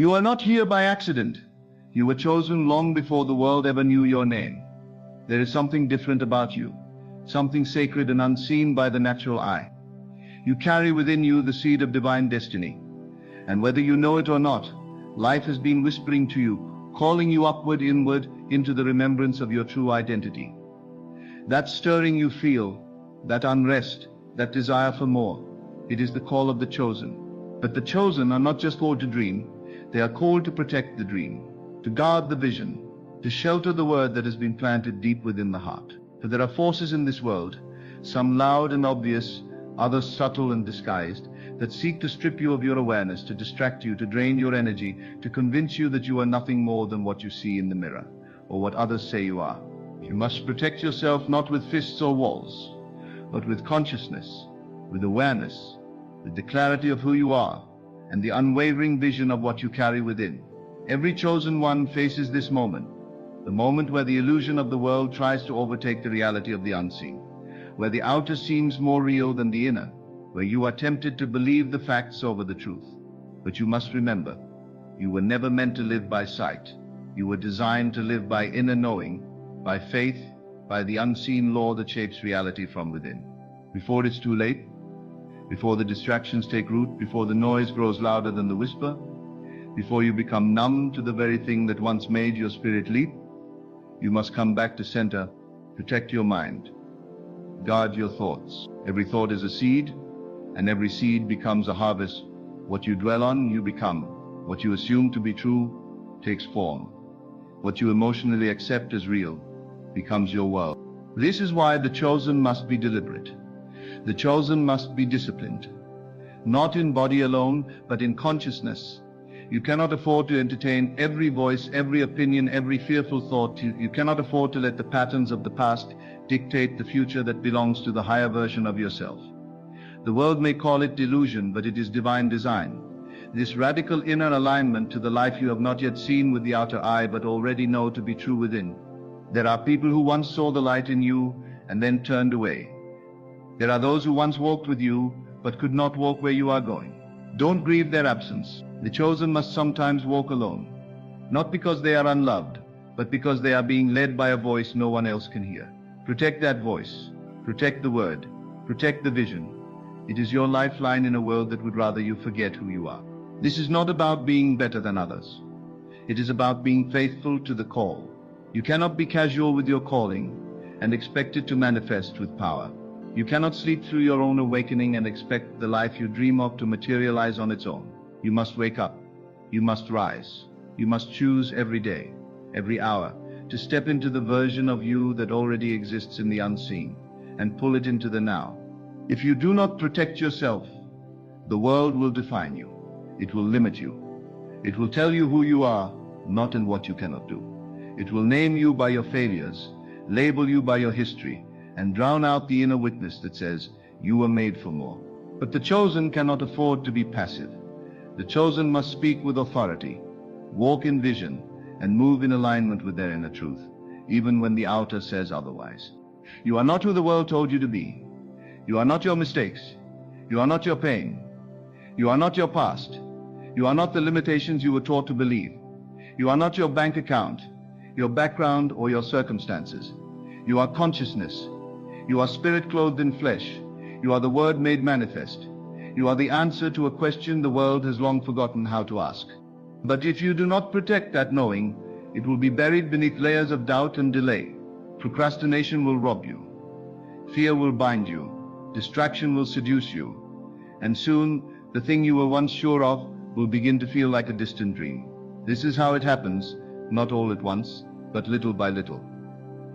You are not here by accident. You were chosen long before the world ever knew your name. There is something different about you, something sacred and unseen by the natural eye. You carry within you the seed of divine destiny. And whether you know it or not, life has been whispering to you, calling you upward, inward, into the remembrance of your true identity. That stirring you feel, that unrest, that desire for more, it is the call of the chosen. But the chosen are not just called to dream, they are called to protect the dream, to guard the vision, to shelter the word that has been planted deep within the heart. For there are forces in this world, some loud and obvious, others subtle and disguised, that seek to strip you of your awareness, to distract you, to drain your energy, to convince you that you are nothing more than what you see in the mirror, or what others say you are. You must protect yourself not with fists or walls, but with consciousness, with awareness, with the clarity of who you are, and the unwavering vision of what you carry within. Every chosen one faces this moment, the moment where the illusion of the world tries to overtake the reality of the unseen, where the outer seems more real than the inner, where you are tempted to believe the facts over the truth. But you must remember, you were never meant to live by sight. You were designed to live by inner knowing, by faith, by the unseen law that shapes reality from within. Before it's too late, before the distractions take root, before the noise grows louder than the whisper, before you become numb to the very thing that once made your spirit leap, you must come back to center, protect your mind, guard your thoughts. Every thought is a seed, and every seed becomes a harvest. What you dwell on, you become. What you assume to be true takes form. What you emotionally accept as real becomes your world. This is why the chosen must be deliberate. The chosen must be disciplined, not in body alone, but in consciousness. You cannot afford to entertain every voice, every opinion, every fearful thought. You cannot afford to let the patterns of the past dictate the future that belongs to the higher version of yourself. The world may call it delusion, but it is divine design. This radical inner alignment to the life you have not yet seen with the outer eye, but already know to be true within. There are people who once saw the light in you and then turned away. There are those who once walked with you, but could not walk where you are going. Don't grieve their absence. The chosen must sometimes walk alone, not because they are unloved, but because they are being led by a voice no one else can hear. Protect that voice. Protect the word. Protect the vision. It is your lifeline in a world that would rather you forget who you are. This is not about being better than others. It is about being faithful to the call. You cannot be casual with your calling and expect it to manifest with power. You cannot sleep through your own awakening and expect the life you dream of to materialize on its own. You must wake up. You must rise. You must choose every day, every hour, to step into the version of you that already exists in the unseen and pull it into the now. If you do not protect yourself, the world will define you. It will limit you. It will tell you who you are, not in what you cannot do. It will name you by your failures, label you by your history, and drown out the inner witness that says you were made for more. But the chosen cannot afford to be passive. The chosen must speak with authority, walk in vision, and move in alignment with their inner truth, even when the outer says otherwise. You are not who the world told you to be. You are not your mistakes. You are not your pain. You are not your past. You are not the limitations you were taught to believe. You are not your bank account, your background, or your circumstances. You are consciousness. You are spirit clothed in flesh. You are the word made manifest. You are the answer to a question the world has long forgotten how to ask. But if you do not protect that knowing, it will be buried beneath layers of doubt and delay. Procrastination will rob you. Fear will bind you. Distraction will seduce you. And soon, the thing you were once sure of will begin to feel like a distant dream. This is how it happens, not all at once, but little by little.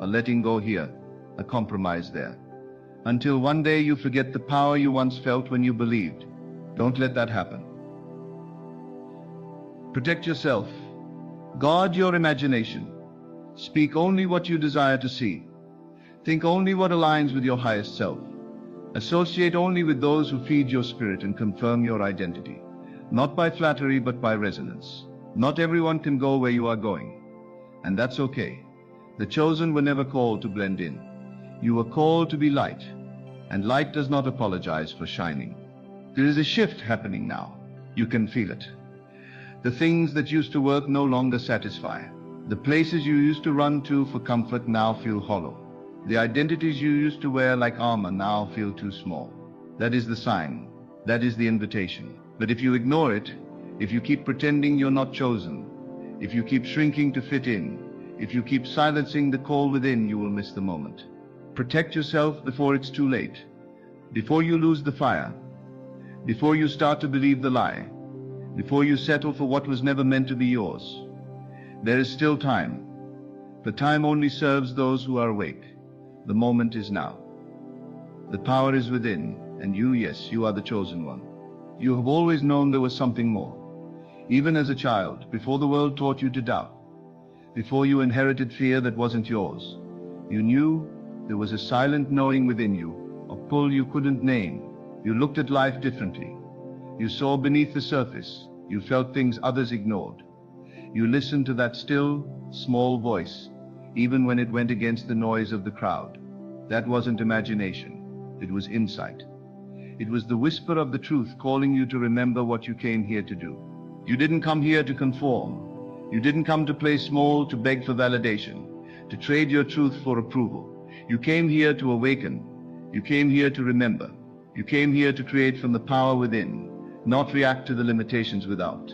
A letting go here, a compromise there. Until one day you forget the power you once felt when you believed. Don't let that happen. Protect yourself. Guard your imagination. Speak only what you desire to see. Think only what aligns with your highest self. Associate only with those who feed your spirit and confirm your identity. Not by flattery, but by resonance. Not everyone can go where you are going. And that's okay. The chosen were never called to blend in. You were called to be light. And light does not apologize for shining. There is a shift happening now. You can feel it. The things that used to work no longer satisfy. The places you used to run to for comfort now feel hollow. The identities you used to wear like armor now feel too small. That is the sign. That is the invitation. But if you ignore it, if you keep pretending you're not chosen, if you keep shrinking to fit in, if you keep silencing the call within, you will miss the moment. Protect yourself before it's too late. Before you lose the fire. Before you start to believe the lie. Before you settle for what was never meant to be yours. There is still time. But time only serves those who are awake. The moment is now. The power is within, and you, yes, you are the chosen one. You have always known there was something more. Even as a child, before the world taught you to doubt. Before you inherited fear that wasn't yours. You knew there was a silent knowing within you, a pull you couldn't name. You looked at life differently. You saw beneath the surface. You felt things others ignored. You listened to that still, small voice, even when it went against the noise of the crowd. That wasn't imagination. It was insight. It was the whisper of the truth calling you to remember what you came here to do. You didn't come here to conform. You didn't come to play small, to beg for validation, to trade your truth for approval. You came here to awaken. You came here to remember. You came here to create from the power within, not react to the limitations without.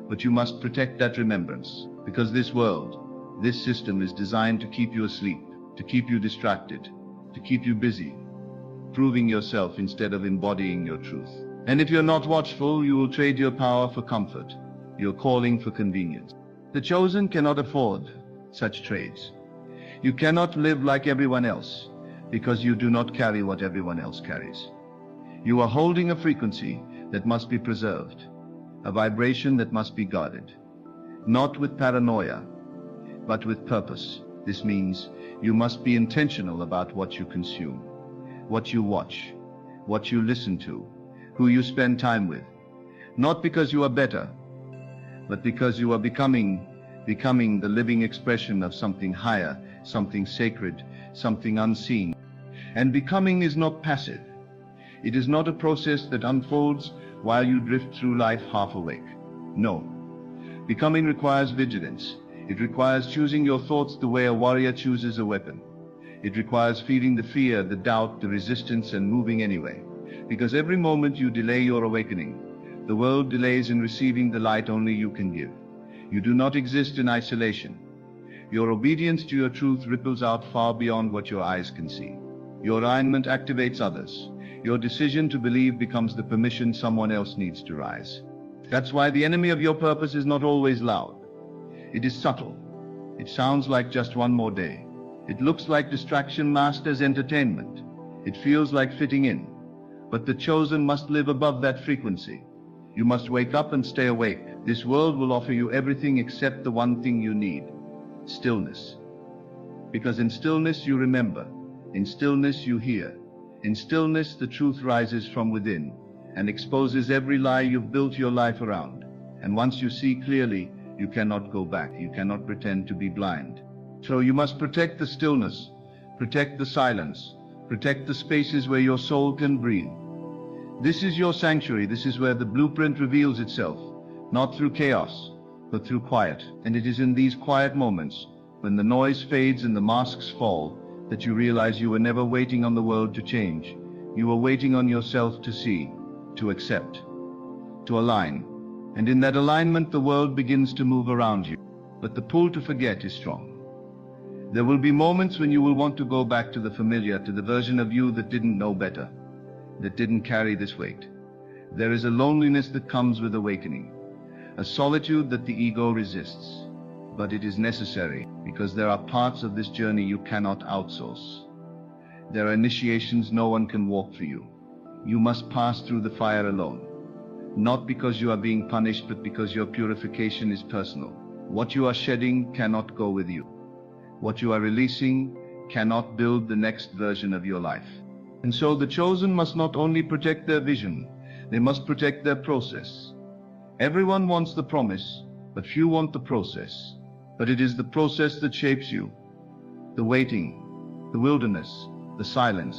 But you must protect that remembrance, because this world, this system is designed to keep you asleep, to keep you distracted, to keep you busy, proving yourself instead of embodying your truth. And if you're not watchful, you will trade your power for comfort, your calling for convenience. The chosen cannot afford such trades. You cannot live like everyone else, because you do not carry what everyone else carries. You are holding a frequency that must be preserved, a vibration that must be guarded, not with paranoia, but with purpose. This means you must be intentional about what you consume, what you watch, what you listen to, who you spend time with, not because you are better, but because you are becoming the living expression of something higher, something sacred, something unseen. And becoming is not passive. It is not a process that unfolds while you drift through life half awake. No. Becoming requires vigilance. It requires choosing your thoughts the way a warrior chooses a weapon. It requires feeling the fear, the doubt, the resistance, and moving anyway. Because every moment you delay your awakening, the world delays in receiving the light only you can give. You do not exist in isolation. Your obedience to your truth ripples out far beyond what your eyes can see. Your alignment activates others. Your decision to believe becomes the permission someone else needs to rise. That's why the enemy of your purpose is not always loud. It is subtle. It sounds like just one more day. It looks like distraction masked as entertainment. It feels like fitting in. But the chosen must live above that frequency. You must wake up and stay awake. This world will offer you everything except the one thing you need: stillness. Because in stillness you remember. In stillness you hear. In stillness the truth rises from within and exposes every lie you've built your life around. And once you see clearly, you cannot go back. You cannot pretend to be blind. So you must protect the stillness, protect the silence, protect the spaces where your soul can breathe. This is your sanctuary. This is where the blueprint reveals itself, not through chaos, but through quiet. And it is in these quiet moments, when the noise fades and the masks fall, that you realize you were never waiting on the world to change. You were waiting on yourself to see, to accept, to align. And in that alignment, the world begins to move around you. But the pull to forget is strong. There will be moments when you will want to go back to the familiar, to the version of you that didn't know better, that didn't carry this weight. There is a loneliness that comes with awakening, a solitude that the ego resists. But it is necessary, because there are parts of this journey you cannot outsource. There are initiations no one can walk for you. You must pass through the fire alone. Not because you are being punished, but because your purification is personal. What you are shedding cannot go with you. What you are releasing cannot build the next version of your life. And so the chosen must not only protect their vision, they must protect their process. Everyone wants the promise, but few want the process. But it is the process that shapes you. The waiting, the wilderness, the silence,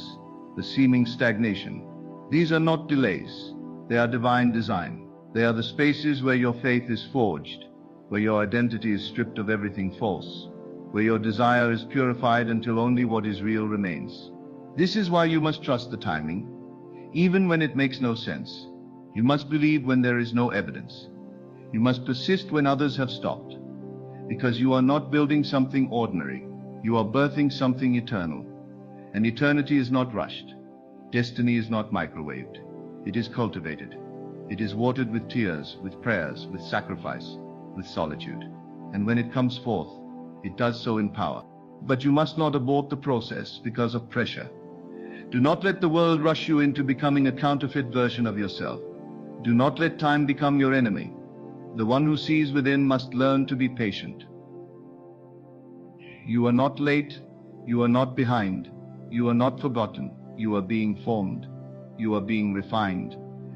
the seeming stagnation. These are not delays. They are divine design. They are the spaces where your faith is forged, where your identity is stripped of everything false, where your desire is purified until only what is real remains. This is why you must trust the timing, even when it makes no sense. You must believe when there is no evidence. You must persist when others have stopped, because you are not building something ordinary. You are birthing something eternal. And eternity is not rushed. Destiny is not microwaved. It is cultivated. It is watered with tears, with prayers, with sacrifice, with solitude. And when it comes forth, it does so in power. But you must not abort the process because of pressure. Do not let the world rush you into becoming a counterfeit version of yourself. Do not let time become your enemy. The one who sees within must learn to be patient. You are not late. You are not behind. You are not forgotten. You are being formed. You are being refined.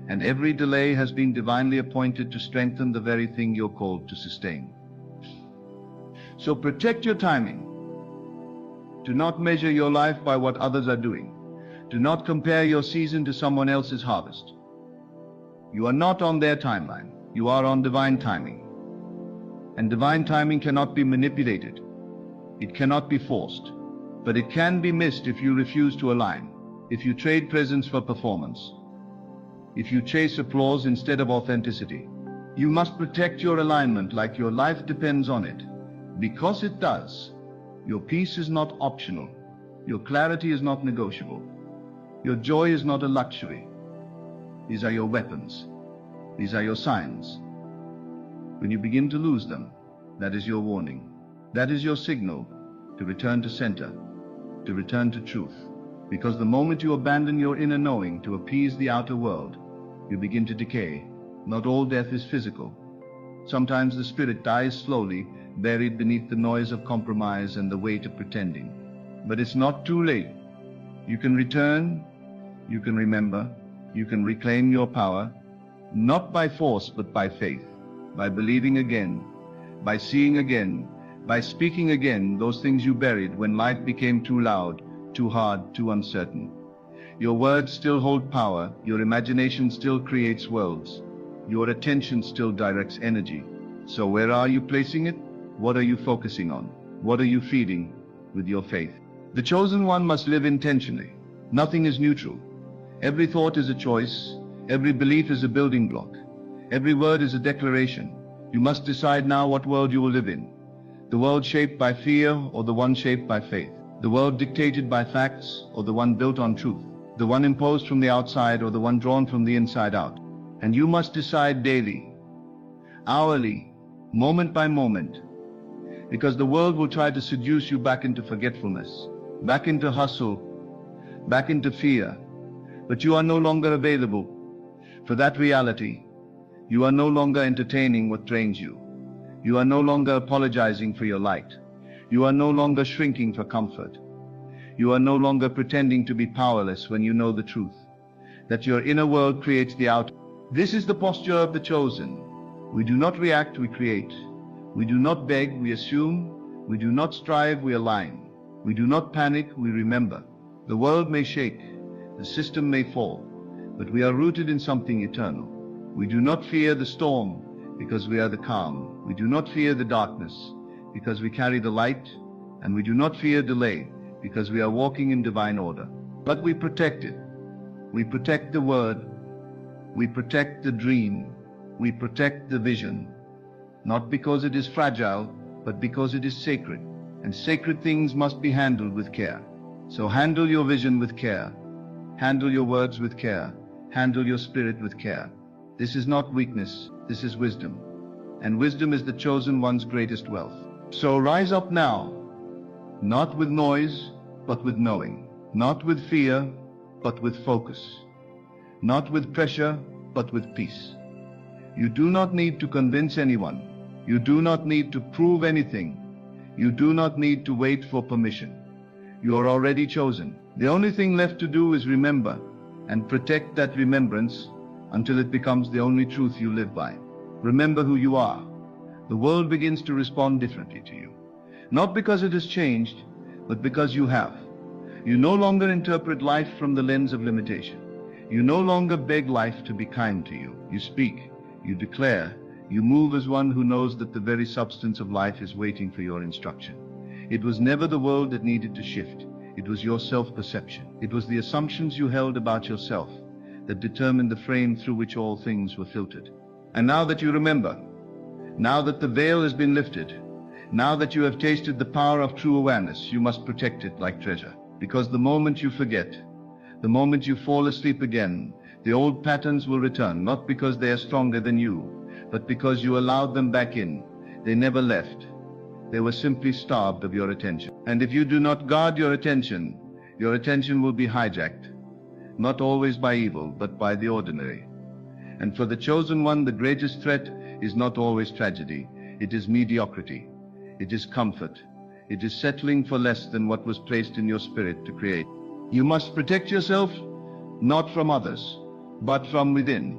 And every delay has been divinely appointed to strengthen the very thing you're called to sustain. So protect your timing. Do not measure your life by what others are doing. Do not compare your season to someone else's harvest. You are not on their timeline. You are on divine timing. And divine timing cannot be manipulated. It cannot be forced. But it can be missed if you refuse to align, if you trade presence for performance, if you chase applause instead of authenticity. You must protect your alignment like your life depends on it, because it does. Your peace is not optional. Your clarity is not negotiable. Your joy is not a luxury. These are your weapons. These are your signs. When you begin to lose them, that is your warning. That is your signal to return to center, to return to truth. Because the moment you abandon your inner knowing to appease the outer world, you begin to decay. Not all death is physical. Sometimes the spirit dies slowly, buried beneath the noise of compromise and the weight of pretending. But it's not too late. You can return, you can remember, you can reclaim your power, not by force but by faith, by believing again, by seeing again, by speaking again those things you buried when life became too loud, too hard, too uncertain. Your words still hold power, your imagination still creates worlds, your attention still directs energy. So where are you placing it? What are you focusing on? What are you feeding with your faith? The chosen one must live intentionally. Nothing is neutral. Every thought is a choice. Every belief is a building block. Every word is a declaration. You must decide now what world you will live in. The world shaped by fear or the one shaped by faith. The world dictated by facts or the one built on truth. The one imposed from the outside or the one drawn from the inside out. And you must decide daily, hourly, moment by moment. Because the world will try to seduce you back into forgetfulness, back into hustle, back into fear. But you are no longer available for that reality. You are no longer entertaining what drains you. You are no longer apologizing for your light. You are no longer shrinking for comfort. You are no longer pretending to be powerless when you know the truth, that your inner world creates the outer. This is the posture of the chosen. We do not react, we create. We do not beg, we assume. We do not strive, we align. We do not panic, we remember. The world may shake, the system may fall, but we are rooted in something eternal. We do not fear the storm because we are the calm. We do not fear the darkness because we carry the light, and we do not fear delay because we are walking in divine order. But we protect it. We protect the word. We protect the dream. We protect the vision. Not because it is fragile, but because it is sacred. And sacred things must be handled with care. So handle your vision with care. Handle your words with care. Handle your spirit with care. This is not weakness, this is wisdom. And wisdom is the chosen one's greatest wealth. So rise up now, not with noise, but with knowing. Not with fear, but with focus. Not with pressure, but with peace. You do not need to convince anyone. You do not need to prove anything. You do not need to wait for permission. You are already chosen. The only thing left to do is remember and protect that remembrance until it becomes the only truth you live by. Remember who you are. The world begins to respond differently to you. Not because it has changed, but because you have. You no longer interpret life from the lens of limitation. You no longer beg life to be kind to you. You speak, You declare, you move as one who knows that the very substance of life is waiting for your instruction. It was never the world that needed to shift. It was your self-perception. It was the assumptions you held about yourself that determined the frame through which all things were filtered. And now that you remember, now that the veil has been lifted, now that you have tasted the power of true awareness, you must protect it like treasure. Because the moment you forget, the moment you fall asleep again, the old patterns will return, not because they are stronger than you, but because you allowed them back in. They never left. They were simply starved of your attention. And if you do not guard your attention will be hijacked, not always by evil, but by the ordinary. And for the chosen one, the greatest threat is not always tragedy. It is mediocrity. It is comfort. It is settling for less than what was placed in your spirit to create. You must protect yourself, not from others, but from within,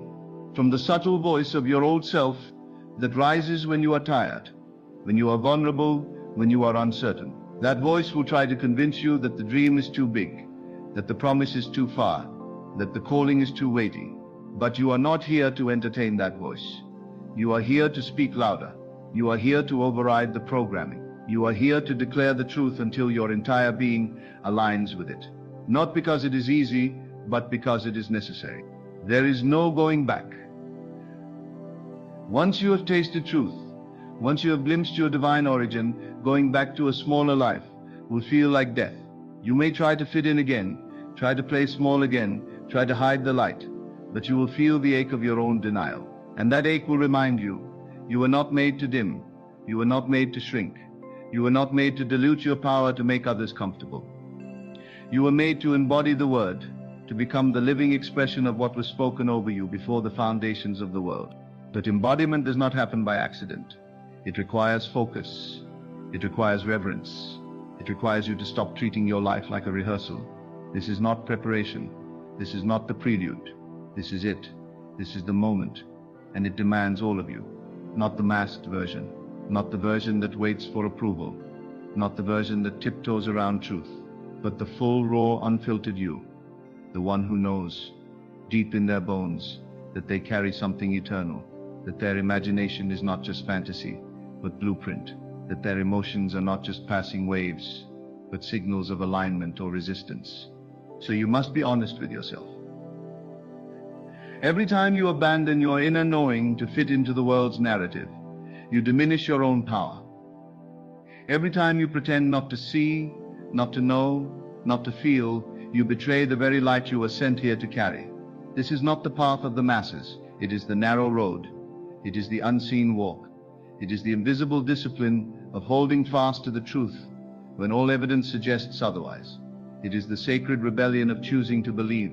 from the subtle voice of your old self that rises when you are tired, when you are vulnerable, when you are uncertain. That voice will try to convince you that the dream is too big, that the promise is too far, that the calling is too weighty. But you are not here to entertain that voice. You are here to speak louder. You are here to override the programming. You are here to declare the truth until your entire being aligns with it. Not because it is easy, but because it is necessary. There is no going back. Once you have tasted truth, once you have glimpsed your divine origin, going back to a smaller life will feel like death. You may try to fit in again, try to play small again, try to hide the light, but you will feel the ache of your own denial. And that ache will remind you, you were not made to dim. You were not made to shrink. You were not made to dilute your power to make others comfortable. You were made to embody the word, to become the living expression of what was spoken over you before the foundations of the world. But embodiment does not happen by accident. It requires focus. It requires reverence. It requires you to stop treating your life like a rehearsal. This is not preparation. This is not the prelude. This is it. This is the moment. And it demands all of you. Not the masked version. Not the version that waits for approval. Not the version that tiptoes around truth. But the full, raw, unfiltered you. The one who knows, deep in their bones, that they carry something eternal. That their imagination is not just fantasy, but blueprint. That their emotions are not just passing waves, but signals of alignment or resistance. So you must be honest with yourself. Every time you abandon your inner knowing to fit into the world's narrative, you diminish your own power. Every time you pretend not to see, not to know, not to feel, you betray the very light you were sent here to carry. This is not the path of the masses. It is the narrow road. It is the unseen walk. It is the invisible discipline of holding fast to the truth when all evidence suggests otherwise. It is the sacred rebellion of choosing to believe,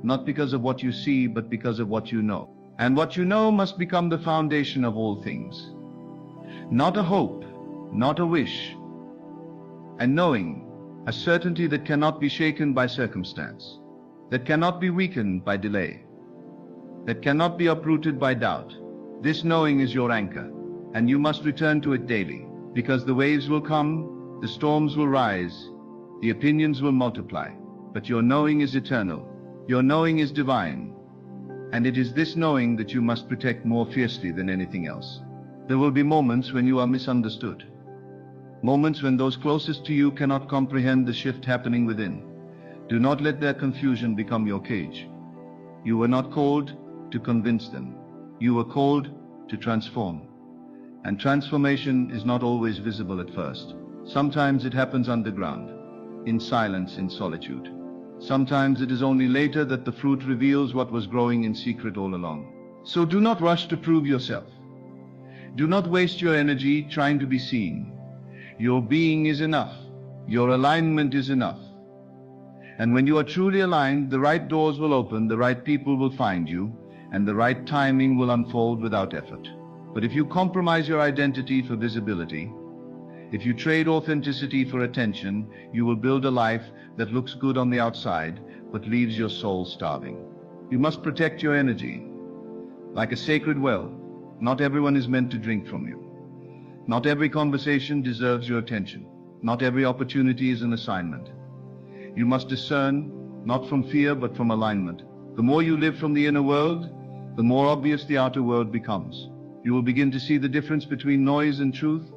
not because of what you see, but because of what you know. And what you know must become the foundation of all things. Not a hope, not a wish. And knowing, a certainty that cannot be shaken by circumstance, that cannot be weakened by delay, that cannot be uprooted by doubt. This knowing is your anchor, and you must return to it daily, because the waves will come, the storms will rise, the opinions will multiply, but your knowing is eternal, your knowing is divine, and it is this knowing that you must protect more fiercely than anything else. There will be moments when you are misunderstood, moments when those closest to you cannot comprehend the shift happening within. Do not let their confusion become your cage. You were not called to convince them. You were called to transform. And transformation is not always visible at first. Sometimes it happens underground, in silence, in solitude. Sometimes it is only later that the fruit reveals what was growing in secret all along. So do not rush to prove yourself. Do not waste your energy trying to be seen. Your being is enough. Your alignment is enough. And when you are truly aligned, the right doors will open, the right people will find you, and the right timing will unfold without effort. But if you compromise your identity for visibility, if you trade authenticity for attention, you will build a life that looks good on the outside, but leaves your soul starving. You must protect your energy. Like a sacred well, not everyone is meant to drink from you. Not every conversation deserves your attention. Not every opportunity is an assignment. You must discern, not from fear, but from alignment. The more you live from the inner world, the more obvious the outer world becomes. You will begin to see the difference between noise and truth,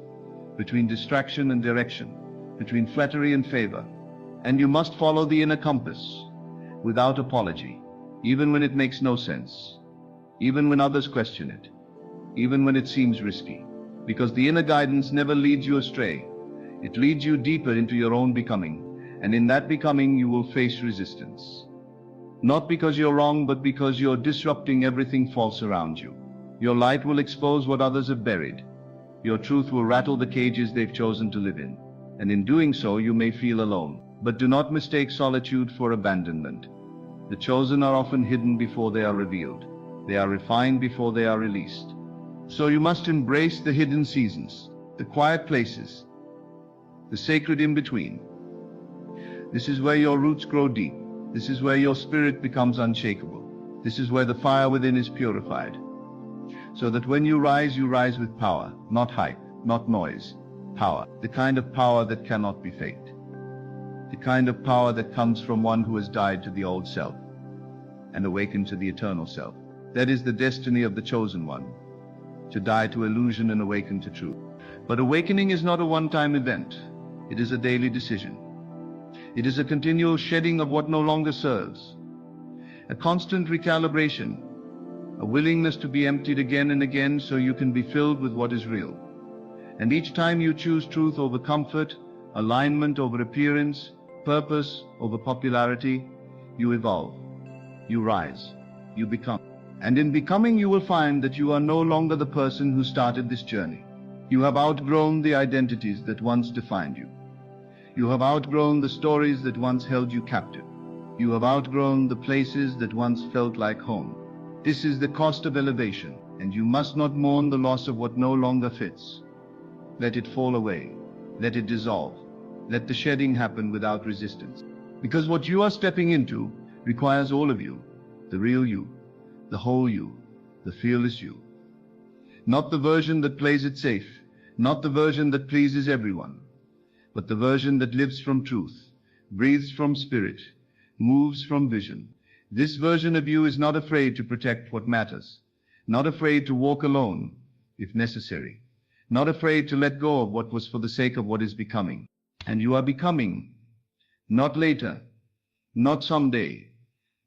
between distraction and direction, between flattery and favor. And you must follow the inner compass without apology, even when it makes no sense, even when others question it, even when it seems risky. Because the inner guidance never leads you astray. It leads you deeper into your own becoming, and in that becoming you will face resistance. Not because you're wrong, but because you're disrupting everything false around you. Your light will expose what others have buried. Your truth will rattle the cages they've chosen to live in. And in doing so, you may feel alone. But do not mistake solitude for abandonment. The chosen are often hidden before they are revealed. They are refined before they are released. So you must embrace the hidden seasons, the quiet places, the sacred in-between. This is where your roots grow deep. This is where your spirit becomes unshakable. This is where the fire within is purified. So that when you rise with power, not hype, not noise. Power, the kind of power that cannot be faked. The kind of power that comes from one who has died to the old self and awakened to the eternal self. That is the destiny of the chosen one, to die to illusion and awaken to truth. But awakening is not a one-time event. It is a daily decision. It is a continual shedding of what no longer serves, a constant recalibration, a willingness to be emptied again and again so you can be filled with what is real. And each time you choose truth over comfort, alignment over appearance, purpose over popularity, you evolve, you rise, you become. And in becoming, you will find that you are no longer the person who started this journey. You have outgrown the identities that once defined you. You have outgrown the stories that once held you captive. You have outgrown the places that once felt like home. This is the cost of elevation, and you must not mourn the loss of what no longer fits. Let it fall away. Let it dissolve. Let the shedding happen without resistance. Because what you are stepping into requires all of you, the real you, the whole you, the fearless you. Not the version that plays it safe, not the version that pleases everyone, but the version that lives from truth, breathes from spirit, moves from vision. This version of you is not afraid to protect what matters, not afraid to walk alone, if necessary, not afraid to let go of what was for the sake of what is becoming. And you are becoming, not later, not someday,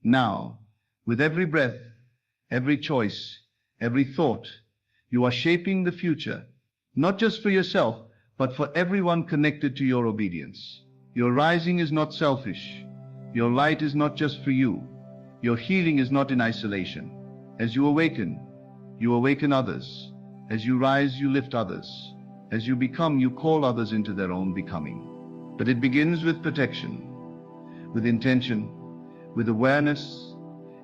now, with every breath, every choice, every thought. You are shaping the future, not just for yourself, but for everyone connected to your obedience. Your rising is not selfish. Your light is not just for you. Your healing is not in isolation. As you awaken others. As you rise, you lift others. As you become, you call others into their own becoming. But it begins with protection, with intention, with awareness.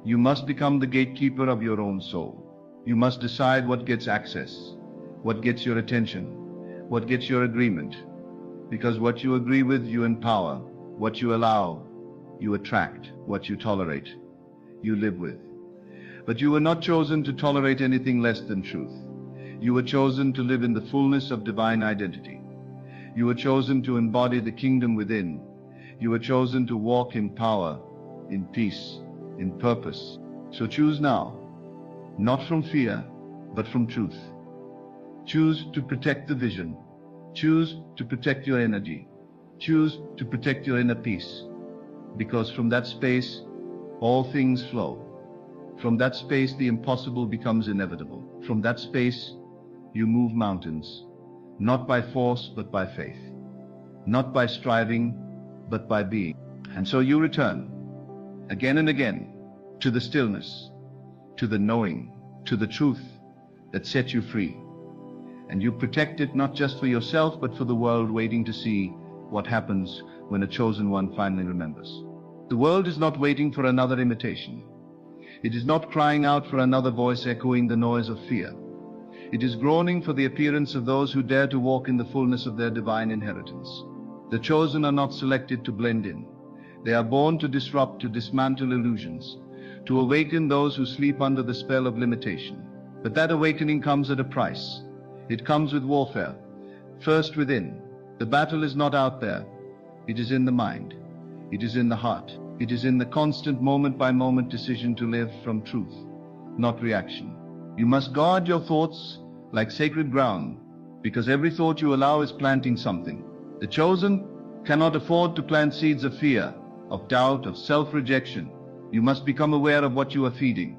You must become the gatekeeper of your own soul. You must decide what gets access, what gets your attention, what gets your agreement. Because what you agree with, you empower. What you allow, you attract. What you tolerate, you live with. But you were not chosen to tolerate anything less than truth. You were chosen to live in the fullness of divine identity. You were chosen to embody the kingdom within. You were chosen to walk in power, in peace, in purpose. So choose now, not from fear, but from truth. Choose to protect the vision. Choose to protect your energy. Choose to protect your inner peace. Because from that space, all things flow. From that space, the impossible becomes inevitable. From that space, you move mountains, not by force, but by faith. Not by striving, but by being. And so you return, again and again, to the stillness, to the knowing, to the truth that sets you free. And you protect it not just for yourself, but for the world waiting to see what happens when a chosen one finally remembers. The world is not waiting for another imitation. It is not crying out for another voice echoing the noise of fear. It is groaning for the appearance of those who dare to walk in the fullness of their divine inheritance. The chosen are not selected to blend in. They are born to disrupt, to dismantle illusions, to awaken those who sleep under the spell of limitation. But that awakening comes at a price. It comes with warfare, first within. The battle is not out there. It is in the mind. It is in the heart. It is in the constant moment-by-moment decision to live from truth, not reaction. You must guard your thoughts like sacred ground, because every thought you allow is planting something. The chosen cannot afford to plant seeds of fear, of doubt, of self-rejection. You must become aware of what you are feeding.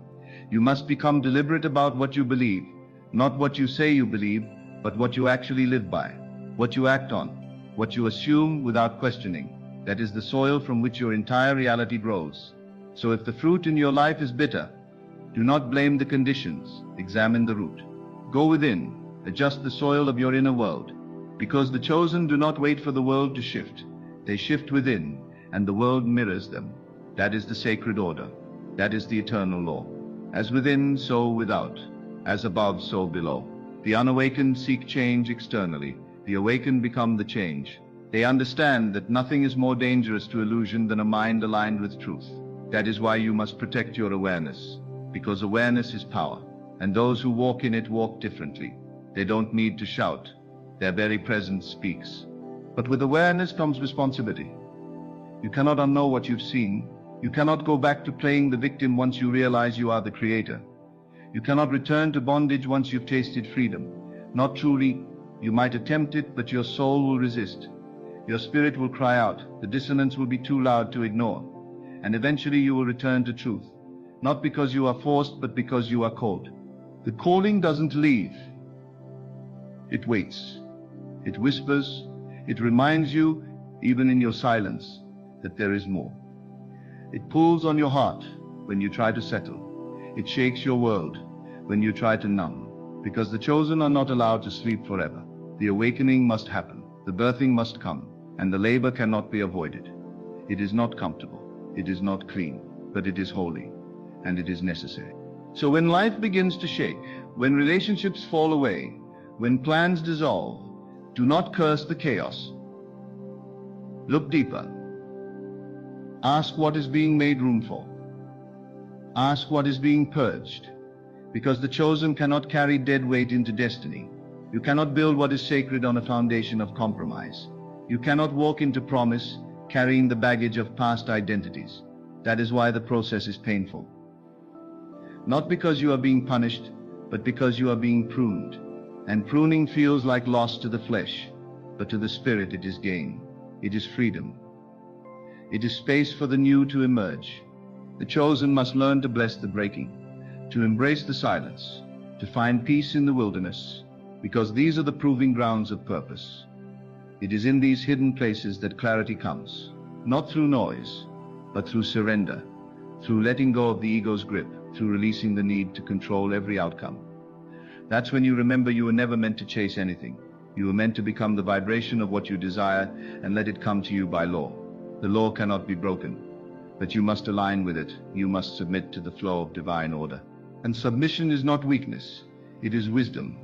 You must become deliberate about what you believe, not what you say you believe, but what you actually live by, what you act on, what you assume without questioning. That is the soil from which your entire reality grows. So if the fruit in your life is bitter, do not blame the conditions, examine the root. Go within, adjust the soil of your inner world, because the chosen do not wait for the world to shift. They shift within, and the world mirrors them. That is the sacred order. That is the eternal law. As within, so without. As above, so below. The unawakened seek change externally. The awakened become the change. They understand that nothing is more dangerous to illusion than a mind aligned with truth. That is why you must protect your awareness, because awareness is power, and those who walk in it walk differently. They don't need to shout. Their very presence speaks. But with awareness comes responsibility. You cannot unknow what you've seen. You cannot go back to playing the victim once you realize you are the creator. You cannot return to bondage once you've tasted freedom. Not truly. You might attempt it, but your soul will resist. Your spirit will cry out. The dissonance will be too loud to ignore. And eventually you will return to truth. Not because you are forced, but because you are called. The calling doesn't leave. It waits. It whispers. It reminds you, even in your silence, that there is more. It pulls on your heart when you try to settle. It shakes your world when you try to numb. Because the chosen are not allowed to sleep forever. The awakening must happen. The birthing must come. And the labor cannot be avoided. It is not comfortable. It is not clean. But it is holy. And it is necessary. So when life begins to shake, when relationships fall away, when plans dissolve, do not curse the chaos. Look deeper. Ask what is being made room for. Ask what is being purged. Because the chosen cannot carry dead weight into destiny. You cannot build what is sacred on a foundation of compromise. You cannot walk into promise carrying the baggage of past identities. That is why the process is painful. Not because you are being punished, but because you are being pruned. And pruning feels like loss to the flesh, but to the spirit it is gain. It is freedom. It is space for the new to emerge. The chosen must learn to bless the breaking, to embrace the silence, to find peace in the wilderness, because these are the proving grounds of purpose. It is in these hidden places that clarity comes, not through noise, but through surrender, through letting go of the ego's grip, through releasing the need to control every outcome. That's when you remember you were never meant to chase anything. You were meant to become the vibration of what you desire and let it come to you by law. The law cannot be broken, but you must align with it. You must submit to the flow of divine order. And submission is not weakness. It is wisdom.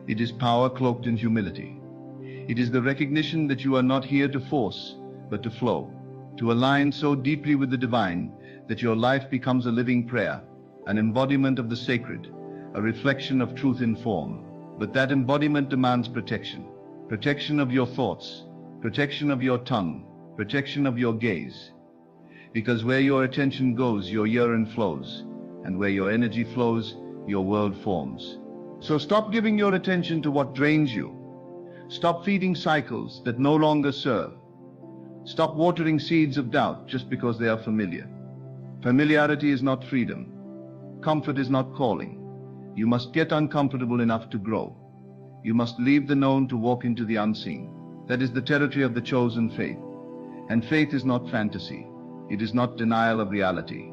It is power cloaked in humility. It is the recognition that you are not here to force, but to flow, to align so deeply with the divine that your life becomes a living prayer, an embodiment of the sacred, a reflection of truth in form. But that embodiment demands protection. Protection of your thoughts, protection of your tongue, protection of your gaze. Because where your attention goes, your urine flows, and where your energy flows, your world forms. So stop giving your attention to what drains you. Stop feeding cycles that no longer serve. Stop watering seeds of doubt just because they are familiar. Familiarity is not freedom. Comfort is not calling. You must get uncomfortable enough to grow. You must leave the known to walk into the unseen. That is the territory of the chosen faith. And faith is not fantasy. It is not denial of reality.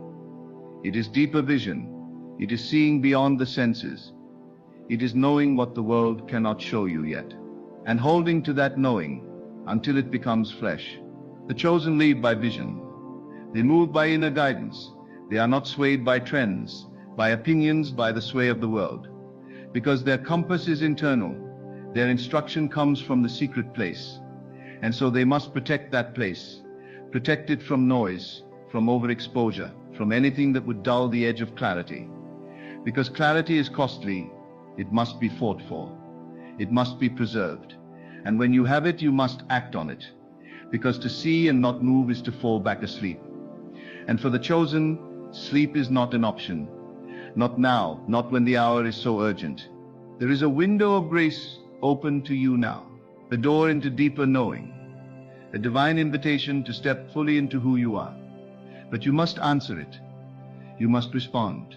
It is deeper vision. It is seeing beyond the senses. It is knowing what the world cannot show you yet, and holding to that knowing until it becomes flesh. The chosen lead by vision. They move by inner guidance. They are not swayed by trends, by opinions, by the sway of the world. Because their compass is internal, their instruction comes from the secret place. And so they must protect that place. Protect it from noise, from overexposure, from anything that would dull the edge of clarity. Because clarity is costly, it must be fought for. It must be preserved. And when you have it, you must act on it. Because to see and not move is to fall back asleep. And for the chosen, sleep is not an option. Not now, not when the hour is so urgent. There is a window of grace open to you now, a door into deeper knowing, a divine invitation to step fully into who you are. But you must answer it. You must respond.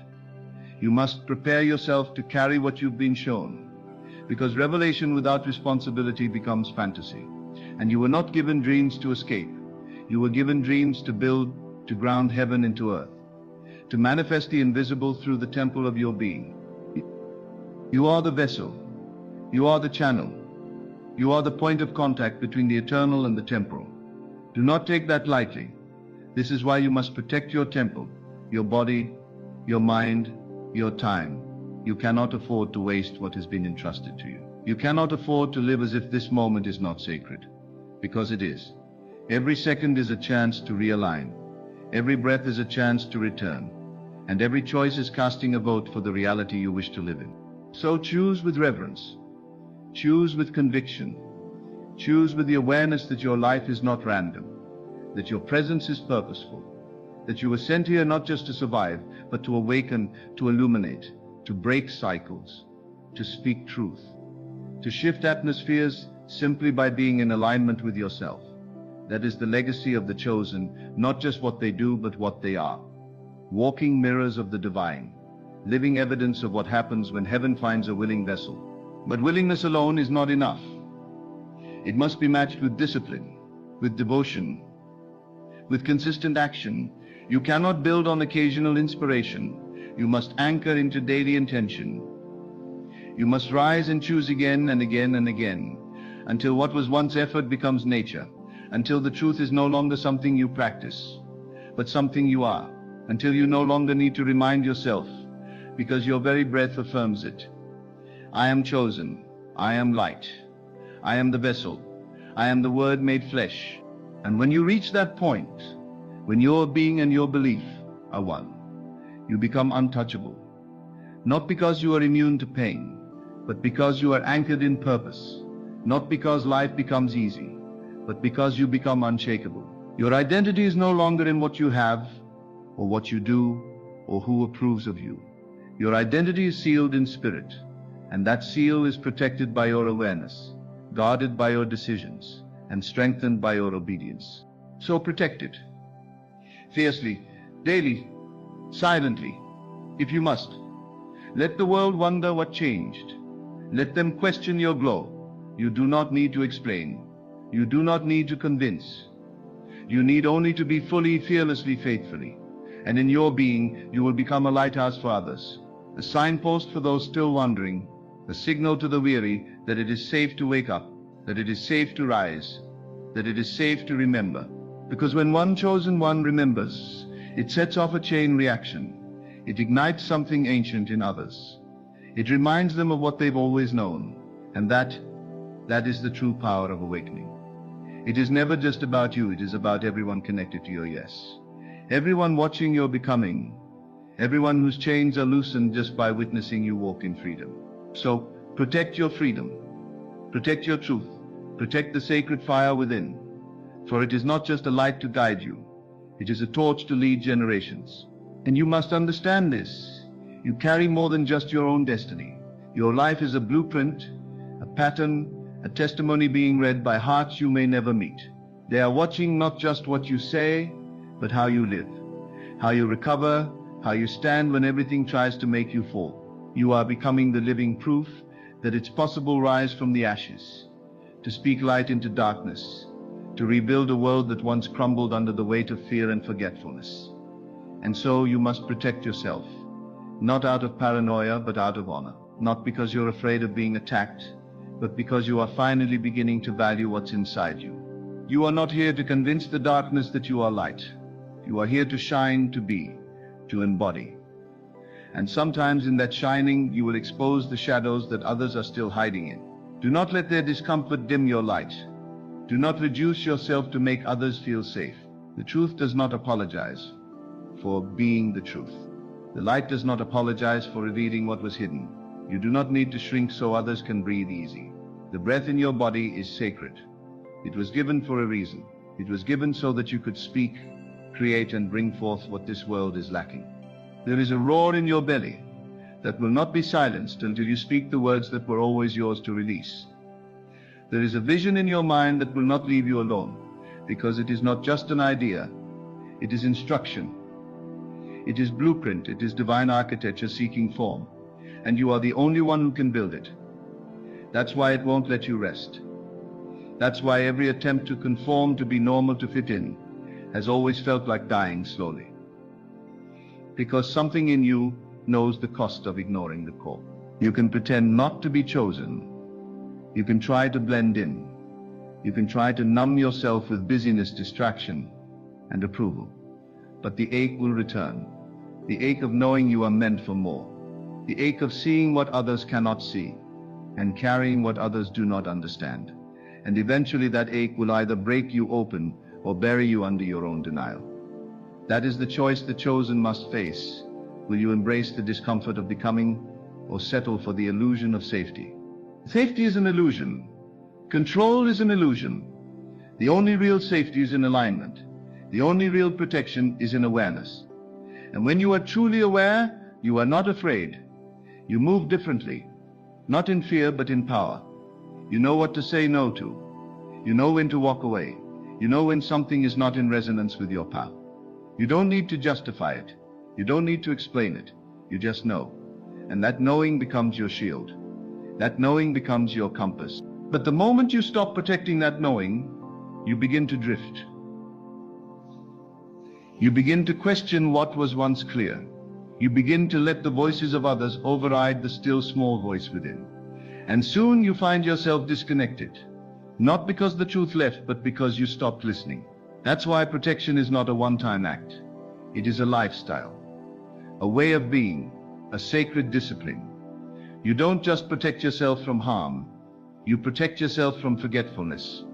You must prepare yourself to carry what you've been shown, because revelation without responsibility becomes fantasy. And you were not given dreams to escape. You were given dreams to build, to ground heaven into earth, to manifest the invisible through the temple of your being. You are the vessel. You are the channel. You are the point of contact between the eternal and the temporal. Do not take that lightly. This is why you must protect your temple, your body, your mind, your time. You cannot afford to waste what has been entrusted to you. You cannot afford to live as if this moment is not sacred, because it is. Every second is a chance to realign. Every breath is a chance to return. And every choice is casting a vote for the reality you wish to live in. So choose with reverence. Choose with conviction. Choose with the awareness that your life is not random, that your presence is purposeful, that you were sent here not just to survive, but to awaken, to illuminate, to break cycles, to speak truth, to shift atmospheres simply by being in alignment with yourself. That is the legacy of the chosen, not just what they do, but what they are. Walking mirrors of the divine, living evidence of what happens when heaven finds a willing vessel. But willingness alone is not enough. It must be matched with discipline, with devotion, with consistent action. You cannot build on occasional inspiration. You must anchor into daily intention. You must rise and choose again and again and again, until what was once effort becomes nature, until the truth is no longer something you practice, but something you are, until you no longer need to remind yourself, because your very breath affirms it. I am chosen. I am light. I am the vessel. I am the Word made flesh. And when you reach that point, when your being and your belief are one, you become untouchable. Not because you are immune to pain, but because you are anchored in purpose. Not because life becomes easy, but because you become unshakable. Your identity is no longer in what you have, or what you do, or who approves of you. Your identity is sealed in spirit, and that seal is protected by your awareness, guarded by your decisions, and strengthened by your obedience. So protect it. Fiercely, daily, silently, if you must. Let the world wonder what changed. Let them question your glow. You do not need to explain. You do not need to convince. You need only to be fully, fearlessly, faithfully. And in your being, you will become a lighthouse for others, a signpost for those still wandering, a signal to the weary that it is safe to wake up, that it is safe to rise, that it is safe to remember. Because when one chosen one remembers, it sets off a chain reaction. It ignites something ancient in others. It reminds them of what they've always known, and that is the true power of awakening. It is never just about you, it is about everyone connected to your yes. Everyone watching your becoming, everyone whose chains are loosened just by witnessing you walk in freedom. So protect your freedom, protect your truth, protect the sacred fire within, for it is not just a light to guide you, it is a torch to lead generations. And you must understand this. You carry more than just your own destiny. Your life is a blueprint, a pattern, a testimony being read by hearts you may never meet. They are watching not just what you say, but how you live, how you recover, how you stand when everything tries to make you fall. You are becoming the living proof that it's possible to rise from the ashes, to speak light into darkness, to rebuild a world that once crumbled under the weight of fear and forgetfulness. And so you must protect yourself, not out of paranoia, but out of honor. Not because you're afraid of being attacked, but because you are finally beginning to value what's inside you. You are not here to convince the darkness that you are light. You are here to shine, to be, to embody. And sometimes in that shining, you will expose the shadows that others are still hiding in. Do not let their discomfort dim your light. Do not reduce yourself to make others feel safe. The truth does not apologize for being the truth. The light does not apologize for revealing what was hidden. You do not need to shrink so others can breathe easy. The breath in your body is sacred. It was given for a reason. It was given so that you could speak, create, and bring forth what this world is lacking. There is a roar in your belly, that will not be silenced until you speak the words that were always yours to release. There is a vision in your mind that will not leave you alone, because it is not just an idea, it is instruction. It is blueprint, it is divine architecture seeking form, and you are the only one who can build it. That's why it won't let you rest. That's why every attempt to conform, to be normal, to fit in, has always felt like dying slowly. Because something in you knows the cost of ignoring the call. You can pretend not to be chosen. You can try to blend in. You can try to numb yourself with busyness, distraction, and approval. But the ache will return. The ache of knowing you are meant for more. The ache of seeing what others cannot see, and carrying what others do not understand. And eventually that ache will either break you open or bury you under your own denial. That is the choice the chosen must face. Will you embrace the discomfort of becoming, or settle for the illusion of safety? Safety is an illusion. Control is an illusion. The only real safety is in alignment. The only real protection is in awareness. And when you are truly aware, you are not afraid. You move differently, not in fear but in power. You know what to say no to. You know when to walk away. You know when something is not in resonance with your path. You don't need to justify it. You don't need to explain it. You just know. And that knowing becomes your shield. That knowing becomes your compass. But the moment you stop protecting that knowing, you begin to drift. You begin to question what was once clear. You begin to let the voices of others override the still small voice within. And soon you find yourself disconnected. Not because the truth left, but because you stopped listening. That's why protection is not a one-time act. It is a lifestyle, a way of being, a sacred discipline. You don't just protect yourself from harm. You protect yourself from forgetfulness.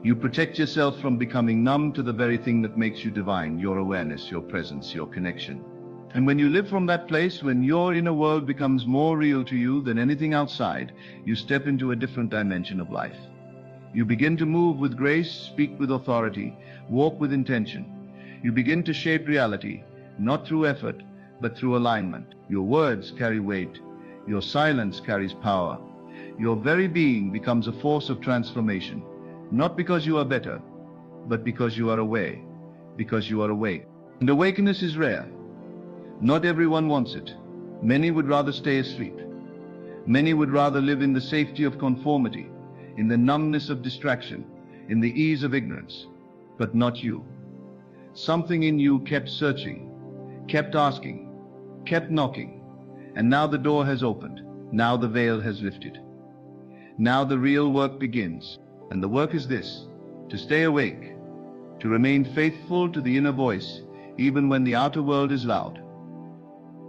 You protect yourself from becoming numb to the very thing that makes you divine, your awareness, your presence, your connection. And when you live from that place, when your inner world becomes more real to you than anything outside, you step into a different dimension of life. You begin to move with grace, speak with authority, walk with intention. You begin to shape reality, not through effort, but through alignment. Your words carry weight. Your silence carries power. Your very being becomes a force of transformation, not because you are better, but because you are aware, because you are awake. And awakeness is rare. Not everyone wants it. Many would rather stay asleep. Many would rather live in the safety of conformity, in the numbness of distraction, in the ease of ignorance. But not you. Something in you kept searching, kept asking, kept knocking, and now the door has opened. Now the veil has lifted. Now the real work begins. And the work is this: to stay awake, to remain faithful to the inner voice, even when the outer world is loud,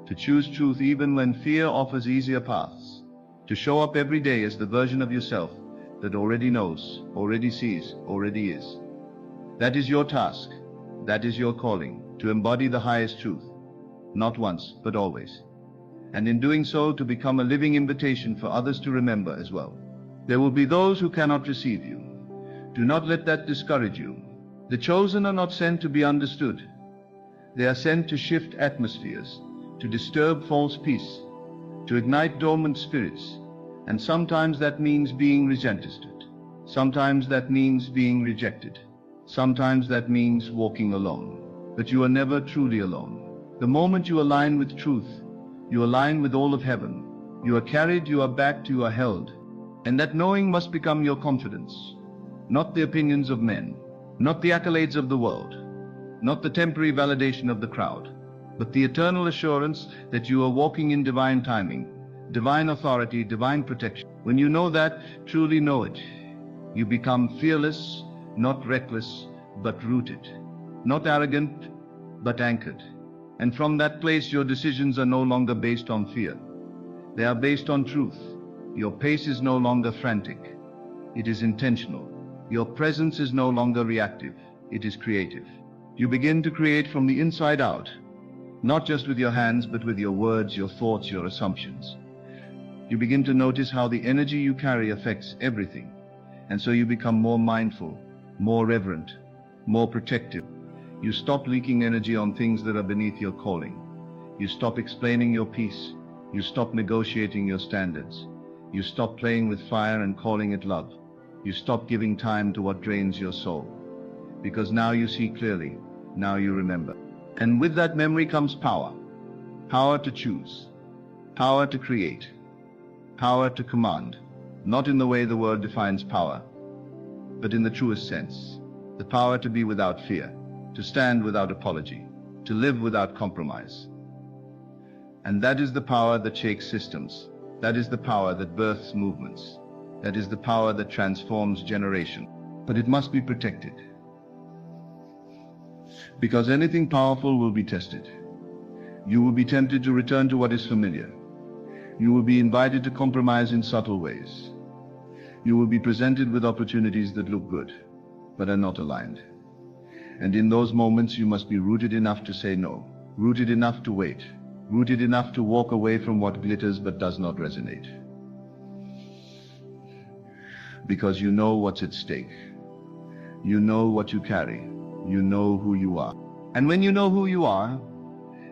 to choose truth even when fear offers easier paths, to show up every day as the version of yourself that already knows, already sees, already is. That is your task. That is your calling, to embody the highest truth, not once, but always. And in doing so, to become a living invitation for others to remember as well. There will be those who cannot receive you. Do not let that discourage you. The chosen are not sent to be understood. They are sent to shift atmospheres, to disturb false peace, to ignite dormant spirits. And sometimes that means being resisted. Sometimes that means being rejected. Sometimes that means walking alone. But you are never truly alone. The moment you align with truth, you align with all of heaven. You are carried, you are backed, you are held. And that knowing must become your confidence. Not the opinions of men, not the accolades of the world, not the temporary validation of the crowd, but the eternal assurance that you are walking in divine timing, divine authority, divine protection. When you know that, truly know it, you become fearless, not reckless, but rooted, not arrogant, but anchored. And from that place, your decisions are no longer based on fear. They are based on truth. Your pace is no longer frantic. It is intentional. Your presence is no longer reactive. It is creative. You begin to create from the inside out, not just with your hands, but with your words, your thoughts, your assumptions. You begin to notice how the energy you carry affects everything. And so you become more mindful, more reverent, more protective. You stop leaking energy on things that are beneath your calling. You stop explaining your peace. You stop negotiating your standards. You stop playing with fire and calling it love. You stop giving time to what drains your soul. Because now you see clearly, now you remember. And with that memory comes power. Power to choose. Power to create. Power to command. Not in the way the world defines power, but in the truest sense. The power to be without fear, to stand without apology, to live without compromise. And that is the power that shakes systems. That is the power that births movements. That is the power that transforms generation. But it must be protected. Because anything powerful will be tested. You will be tempted to return to what is familiar. You will be invited to compromise in subtle ways. You will be presented with opportunities that look good, but are not aligned. And in those moments you must be rooted enough to say no, rooted enough to wait, rooted enough to walk away from what glitters but does not resonate. Because you know what's at stake. You know what you carry. You know who you are. And when you know who you are,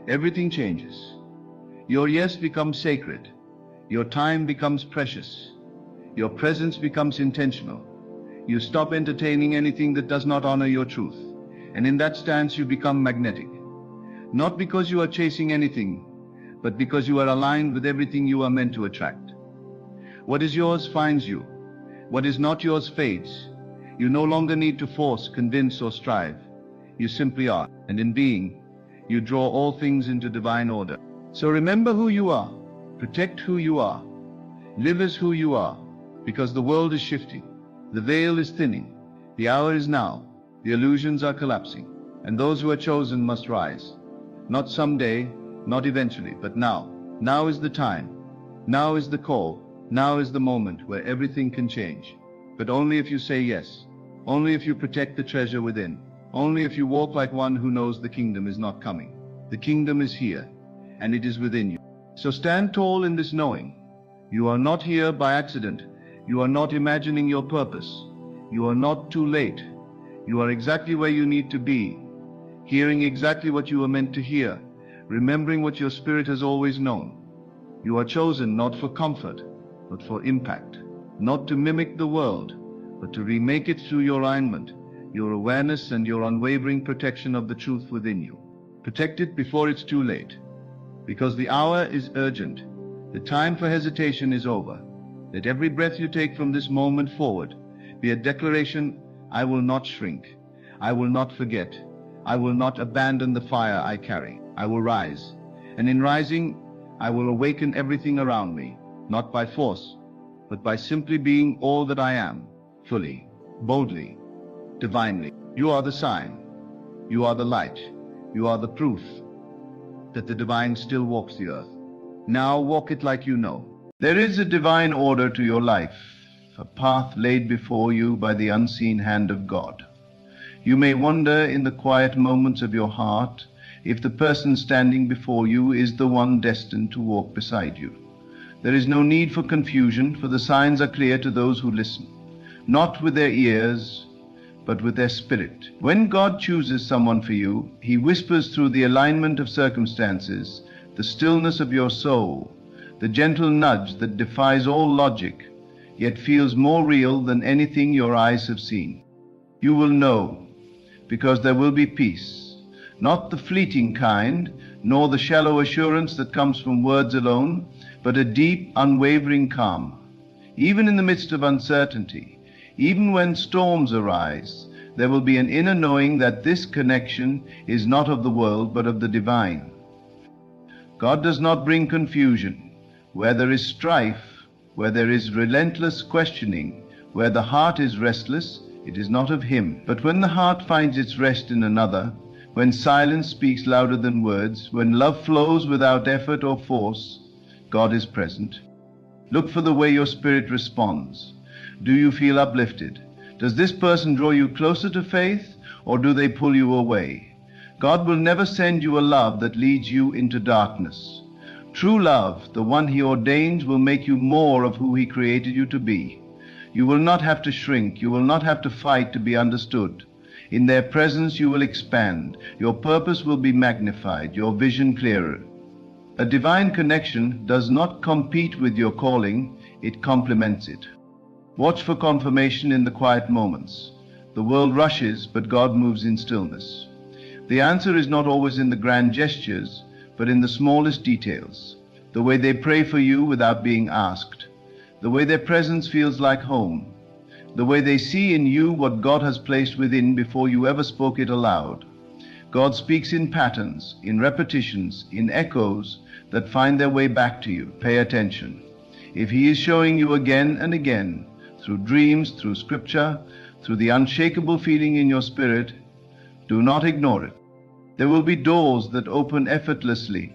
everything changes. Your yes becomes sacred. Your time becomes precious. Your presence becomes intentional. You stop entertaining anything that does not honor your truth. And in that stance you become magnetic. Not because you are chasing anything, but because you are aligned with everything you are meant to attract. What is yours finds you. What is not yours fades. You no longer need to force, convince, or strive. You simply are. And in being, you draw all things into divine order. So remember who you are. Protect who you are. Live as who you are. Because the world is shifting. The veil is thinning. The hour is now. The illusions are collapsing. And those who are chosen must rise. Not someday, not eventually, but now. Now is the time. Now is the call. Now is the moment where everything can change. But only if you say yes. Only if you protect the treasure within. Only if you walk like one who knows the kingdom is not coming. The kingdom is here, and it is within you. So stand tall in this knowing. You are not here by accident. You are not imagining your purpose. You are not too late. You are exactly where you need to be, hearing exactly what you were meant to hear, remembering what your spirit has always known. You are chosen not for comfort, but for impact. Not to mimic the world, but to remake it through your alignment, your awareness and your unwavering protection of the truth within you. Protect it before it's too late. Because the hour is urgent. The time for hesitation is over. Let every breath you take from this moment forward be a declaration: I will not shrink. I will not forget. I will not abandon the fire I carry. I will rise. And in rising, I will awaken everything around me, not by force, but by simply being all that I am, fully, boldly, divinely. You are the sign. You are the light. You are the proof that the divine still walks the earth. Now walk it like you know. There is a divine order to your life, a path laid before you by the unseen hand of God. You may wonder in the quiet moments of your heart if the person standing before you is the one destined to walk beside you. There is no need for confusion, for the signs are clear to those who listen, not with their ears, but with their spirit. When God chooses someone for you, He whispers through the alignment of circumstances, the stillness of your soul, the gentle nudge that defies all logic, yet feels more real than anything your eyes have seen. You will know, because there will be peace, not the fleeting kind, nor the shallow assurance that comes from words alone, but a deep, unwavering calm. Even in the midst of uncertainty, even when storms arise, there will be an inner knowing that this connection is not of the world, but of the divine. God does not bring confusion. Where there is strife, where there is relentless questioning, where the heart is restless, it is not of Him. But when the heart finds its rest in another, when silence speaks louder than words, when love flows without effort or force, God is present. Look for the way your spirit responds. Do you feel uplifted? Does this person draw you closer to faith, or do they pull you away? God will never send you a love that leads you into darkness. True love, the one He ordains, will make you more of who He created you to be. You will not have to shrink. You will not have to fight to be understood. In their presence you will expand. Your purpose will be magnified, your vision clearer. A divine connection does not compete with your calling, it complements it. Watch for confirmation in the quiet moments. The world rushes, but God moves in stillness. The answer is not always in the grand gestures, but in the smallest details. The way they pray for you without being asked. The way their presence feels like home. The way they see in you what God has placed within before you ever spoke it aloud. God speaks in patterns, in repetitions, in echoes that find their way back to you. Pay attention. If He is showing you again and again, through dreams, through scripture, through the unshakable feeling in your spirit, do not ignore it. There will be doors that open effortlessly.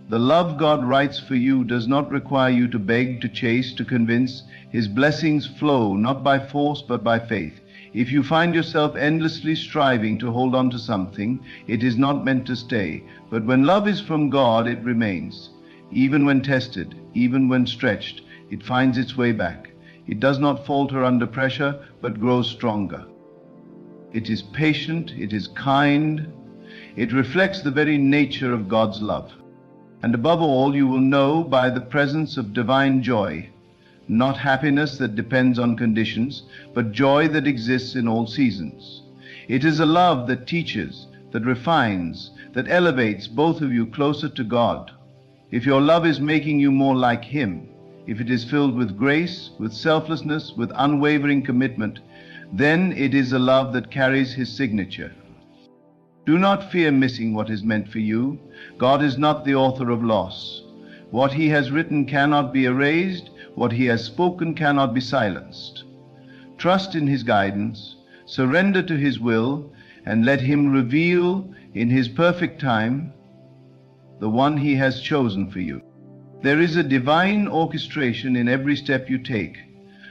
The love God writes for you does not require you to beg, to chase, to convince. His blessings flow not by force but by faith. If you find yourself endlessly striving to hold on to something, it is not meant to stay. But when love is from God, it remains. Even when tested, even when stretched, it finds its way back. It does not falter under pressure, but grows stronger. It is patient, it is kind. It reflects the very nature of God's love. And above all, you will know by the presence of divine joy, not happiness that depends on conditions, but joy that exists in all seasons. It is a love that teaches, that refines, that elevates both of you closer to God. If your love is making you more like Him, if it is filled with grace, with selflessness, with unwavering commitment, then it is a love that carries His signature. Do not fear missing what is meant for you. God is not the author of loss. What He has written cannot be erased. What He has spoken cannot be silenced. Trust in His guidance, surrender to His will, and let Him reveal in His perfect time the one He has chosen for you. There is a divine orchestration in every step you take,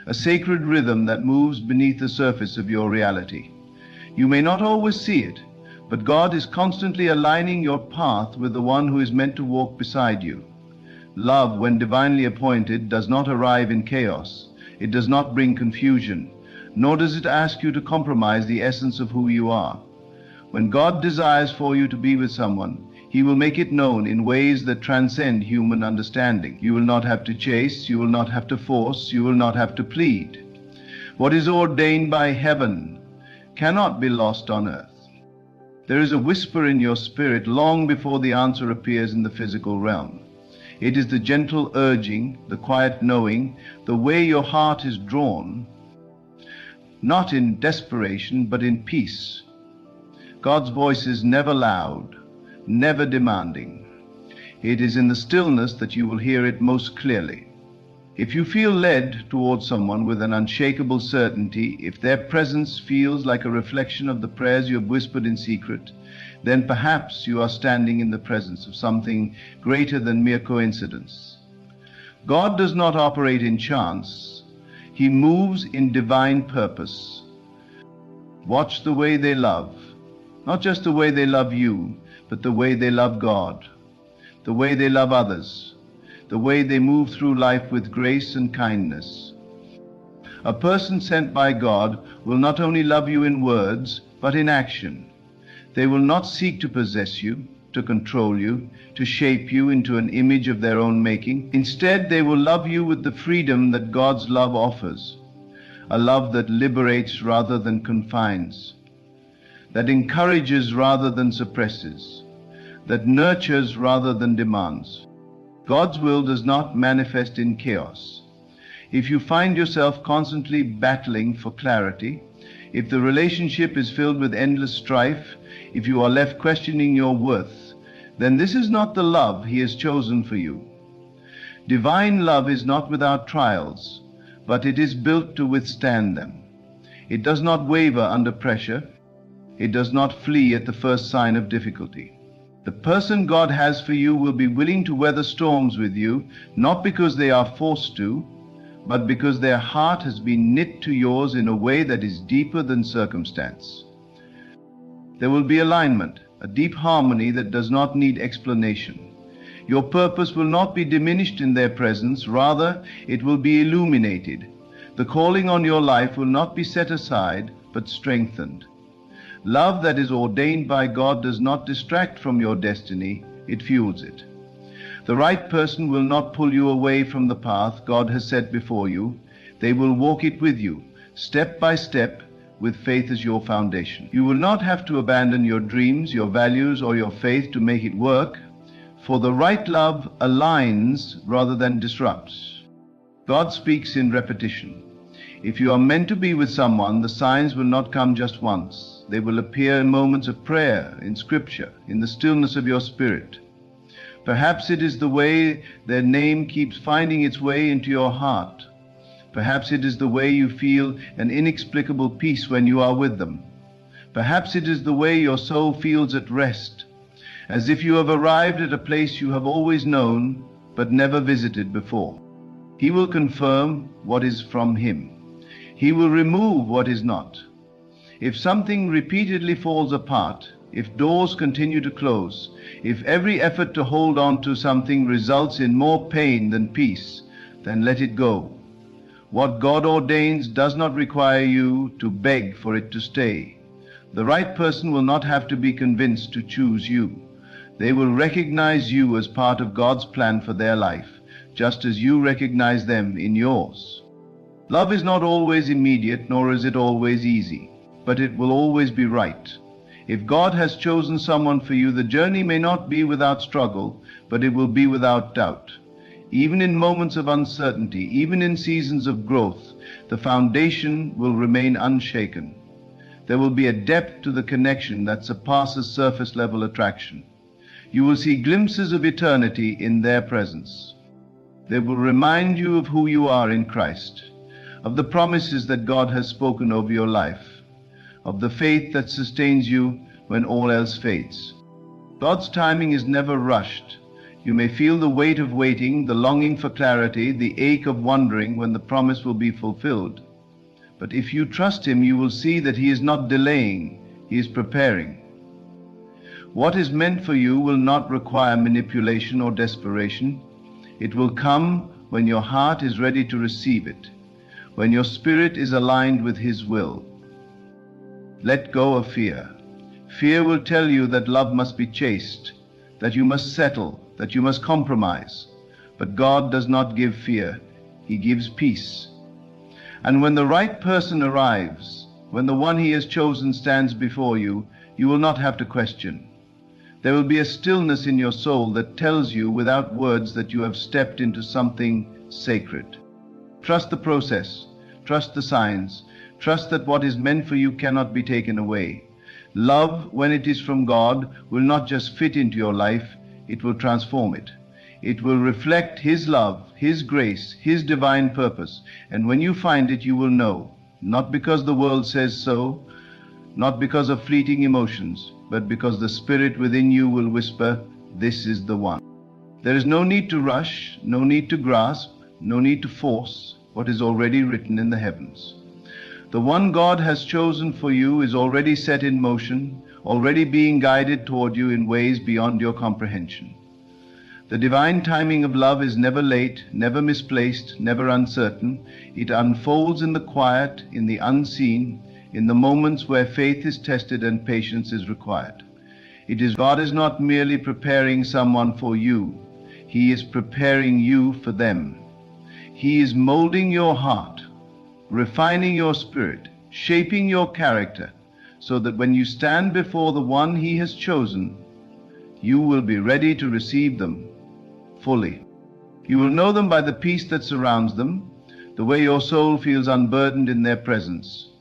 a sacred rhythm that moves beneath the surface of your reality. You may not always see it, but God is constantly aligning your path with the one who is meant to walk beside you. Love, when divinely appointed, does not arrive in chaos. It does not bring confusion, nor does it ask you to compromise the essence of who you are. When God desires for you to be with someone, He will make it known in ways that transcend human understanding. You will not have to chase, you will not have to force, you will not have to plead. What is ordained by heaven cannot be lost on earth. There is a whisper in your spirit long before the answer appears in the physical realm. It is the gentle urging, the quiet knowing, the way your heart is drawn, not in desperation, but in peace. God's voice is never loud, never demanding. It is in the stillness that you will hear it most clearly. If you feel led towards someone with an unshakable certainty, if their presence feels like a reflection of the prayers you have whispered in secret, then perhaps you are standing in the presence of something greater than mere coincidence. God does not operate in chance. He moves in divine purpose. Watch the way they love, not just the way they love you, but the way they love God, the way they love others, the way they move through life with grace and kindness. A person sent by God will not only love you in words, but in action. They will not seek to possess you, to control you, to shape you into an image of their own making. Instead, they will love you with the freedom that God's love offers, a love that liberates rather than confines, that encourages rather than suppresses, that nurtures rather than demands. God's will does not manifest in chaos. If you find yourself constantly battling for clarity, if the relationship is filled with endless strife, if you are left questioning your worth, then this is not the love He has chosen for you. Divine love is not without trials, but it is built to withstand them. It does not waver under pressure. It does not flee at the first sign of difficulty. The person God has for you will be willing to weather storms with you, not because they are forced to, but because their heart has been knit to yours in a way that is deeper than circumstance. There will be alignment, a deep harmony that does not need explanation. Your purpose will not be diminished in their presence, rather it will be illuminated. The calling on your life will not be set aside, but strengthened. Love that is ordained by God does not distract from your destiny, it fuels it. The right person will not pull you away from the path God has set before you. They will walk it with you, step by step, with faith as your foundation. You will not have to abandon your dreams, your values, or your faith to make it work, for the right love aligns rather than disrupts. God speaks in repetition. If you are meant to be with someone, the signs will not come just once. They will appear in moments of prayer, in scripture, in the stillness of your spirit. Perhaps it is the way their name keeps finding its way into your heart. Perhaps it is the way you feel an inexplicable peace when you are with them. Perhaps it is the way your soul feels at rest, as if you have arrived at a place you have always known but never visited before. He will confirm what is from Him. He will remove what is not. If something repeatedly falls apart, if doors continue to close, if every effort to hold on to something results in more pain than peace, then let it go. What God ordains does not require you to beg for it to stay. The right person will not have to be convinced to choose you. They will recognize you as part of God's plan for their life, just as you recognize them in yours. Love is not always immediate, nor is it always easy, but it will always be right. If God has chosen someone for you, the journey may not be without struggle, but it will be without doubt. Even in moments of uncertainty, even in seasons of growth, the foundation will remain unshaken. There will be a depth to the connection that surpasses surface-level attraction. You will see glimpses of eternity in their presence. They will remind you of who you are in Christ, of the promises that God has spoken over your life, of the faith that sustains you when all else fades. God's timing is never rushed. You may feel the weight of waiting, the longing for clarity, the ache of wondering when the promise will be fulfilled. But if you trust Him, you will see that He is not delaying, He is preparing. What is meant for you will not require manipulation or desperation. It will come when your heart is ready to receive it, when your spirit is aligned with His will. Let go of fear. Fear will tell you that love must be chaste, that you must settle, that you must compromise. But God does not give fear. He gives peace. And when the right person arrives, when the one He has chosen stands before you, you will not have to question. There will be a stillness in your soul that tells you without words that you have stepped into something sacred. Trust the process. Trust the signs. Trust that what is meant for you cannot be taken away. Love, when it is from God, will not just fit into your life, it will transform it. It will reflect His love, His grace, His divine purpose. And when you find it, you will know, not because the world says so, not because of fleeting emotions, but because the Spirit within you will whisper, "This is the one." There is no need to rush, no need to grasp, no need to force what is already written in the heavens. The one God has chosen for you is already set in motion, already being guided toward you in ways beyond your comprehension. The divine timing of love is never late, never misplaced, never uncertain. It unfolds in the quiet, in the unseen, in the moments where faith is tested and patience is required. God is not merely preparing someone for you. He is preparing you for them. He is molding your heart, refining your spirit, shaping your character, so that when you stand before the one He has chosen, you will be ready to receive them fully. You will know them by the peace that surrounds them, the way your soul feels unburdened in their presence.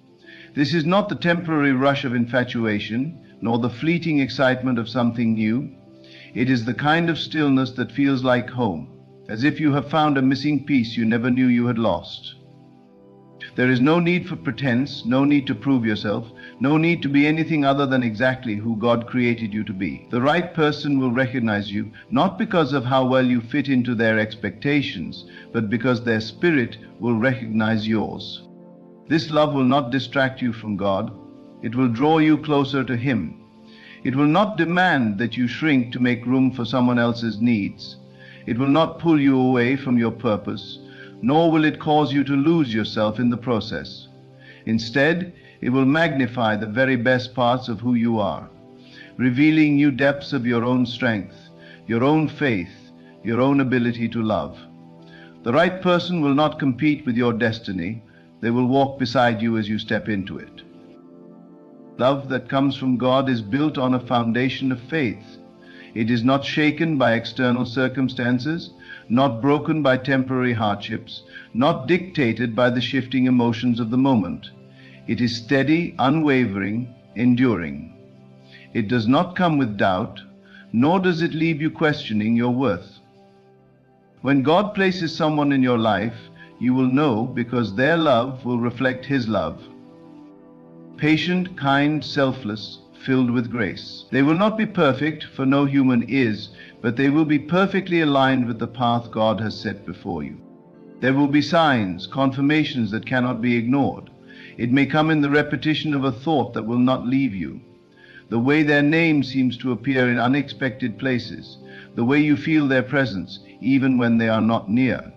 This is not the temporary rush of infatuation, nor the fleeting excitement of something new. It is the kind of stillness that feels like home, as if you have found a missing piece you never knew you had lost. There is no need for pretense, no need to prove yourself, no need to be anything other than exactly who God created you to be. The right person will recognize you, not because of how well you fit into their expectations, but because their spirit will recognize yours. This love will not distract you from God. It will draw you closer to Him. It will not demand that you shrink to make room for someone else's needs. It will not pull you away from your purpose, nor will it cause you to lose yourself in the process. Instead, it will magnify the very best parts of who you are, revealing new depths of your own strength, your own faith, your own ability to love. The right person will not compete with your destiny. They will walk beside you as you step into it. Love that comes from God is built on a foundation of faith. It is not shaken by external circumstances, not broken by temporary hardships, not dictated by the shifting emotions of the moment. It is steady, unwavering, enduring. It does not come with doubt, nor does it leave you questioning your worth. When God places someone in your life, you will know because their love will reflect His love. Patient, kind, selfless, filled with grace. They will not be perfect, for no human is, but they will be perfectly aligned with the path God has set before you. There will be signs, confirmations that cannot be ignored. It may come in the repetition of a thought that will not leave you, the way their name seems to appear in unexpected places, the way you feel their presence, even when they are not near.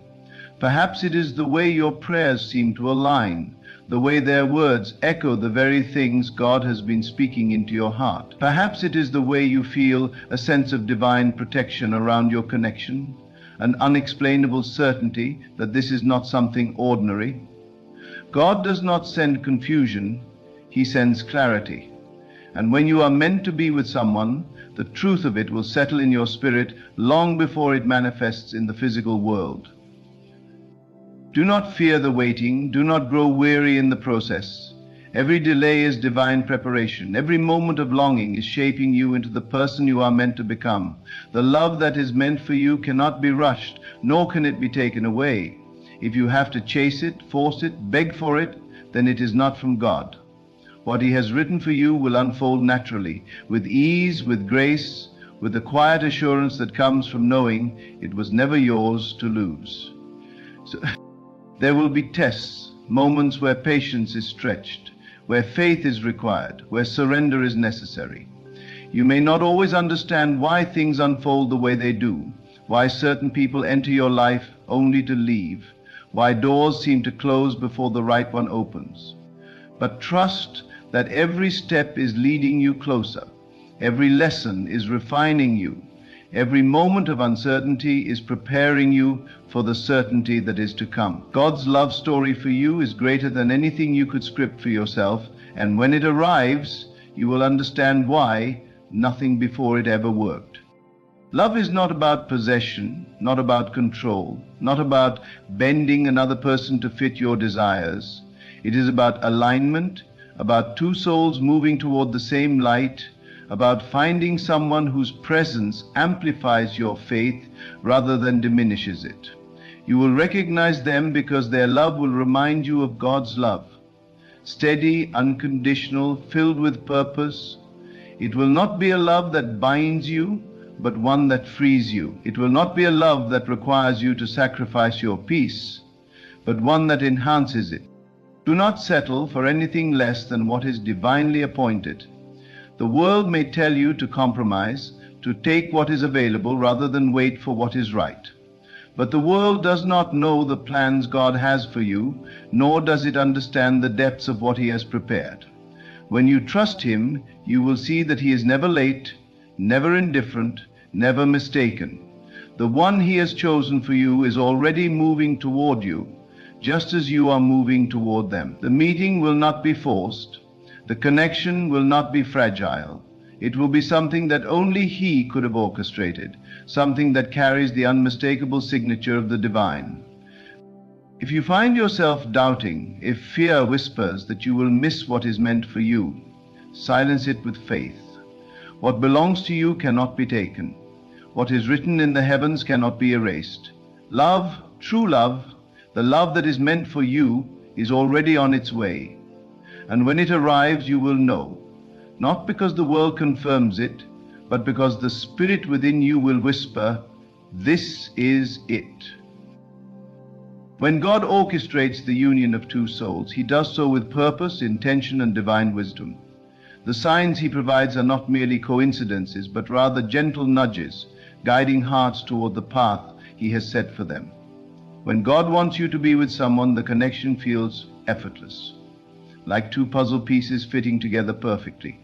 Perhaps it is the way your prayers seem to align, the way their words echo the very things God has been speaking into your heart. Perhaps it is the way you feel a sense of divine protection around your connection, an unexplainable certainty that this is not something ordinary. God does not send confusion, He sends clarity. And when you are meant to be with someone, the truth of it will settle in your spirit long before it manifests in the physical world. Do not fear the waiting. Do not grow weary in the process. Every delay is divine preparation. Every moment of longing is shaping you into the person you are meant to become. The love that is meant for you cannot be rushed, nor can it be taken away. If you have to chase it, force it, beg for it, then it is not from God. What He has written for you will unfold naturally, with ease, with grace, with the quiet assurance that comes from knowing it was never yours to lose. There will be tests, moments where patience is stretched, where faith is required, where surrender is necessary. You may not always understand why things unfold the way they do, why certain people enter your life only to leave, why doors seem to close before the right one opens. But trust that every step is leading you closer, every lesson is refining you, every moment of uncertainty is preparing you for the certainty that is to come. God's love story for you is greater than anything you could script for yourself, and when it arrives, you will understand why nothing before it ever worked. Love is not about possession, not about control, not about bending another person to fit your desires. It is about alignment, about two souls moving toward the same light, about finding someone whose presence amplifies your faith rather than diminishes it. You will recognize them because their love will remind you of God's love. Steady, unconditional, filled with purpose. It will not be a love that binds you, but one that frees you. It will not be a love that requires you to sacrifice your peace, but one that enhances it. Do not settle for anything less than what is divinely appointed. The world may tell you to compromise, to take what is available rather than wait for what is right. But the world does not know the plans God has for you, nor does it understand the depths of what He has prepared. When you trust Him, you will see that He is never late, never indifferent, never mistaken. The one He has chosen for you is already moving toward you, just as you are moving toward them. The meeting will not be forced. The connection will not be fragile. It will be something that only He could have orchestrated, something that carries the unmistakable signature of the divine. If you find yourself doubting, if fear whispers that you will miss what is meant for you, silence it with faith. What belongs to you cannot be taken. What is written in the heavens cannot be erased. Love, true love, the love that is meant for you, is already on its way. And when it arrives, you will know, not because the world confirms it, but because the Spirit within you will whisper, "This is it." When God orchestrates the union of two souls, He does so with purpose, intention, and divine wisdom. The signs He provides are not merely coincidences, but rather gentle nudges, guiding hearts toward the path He has set for them. When God wants you to be with someone, the connection feels effortless, like two puzzle pieces fitting together perfectly.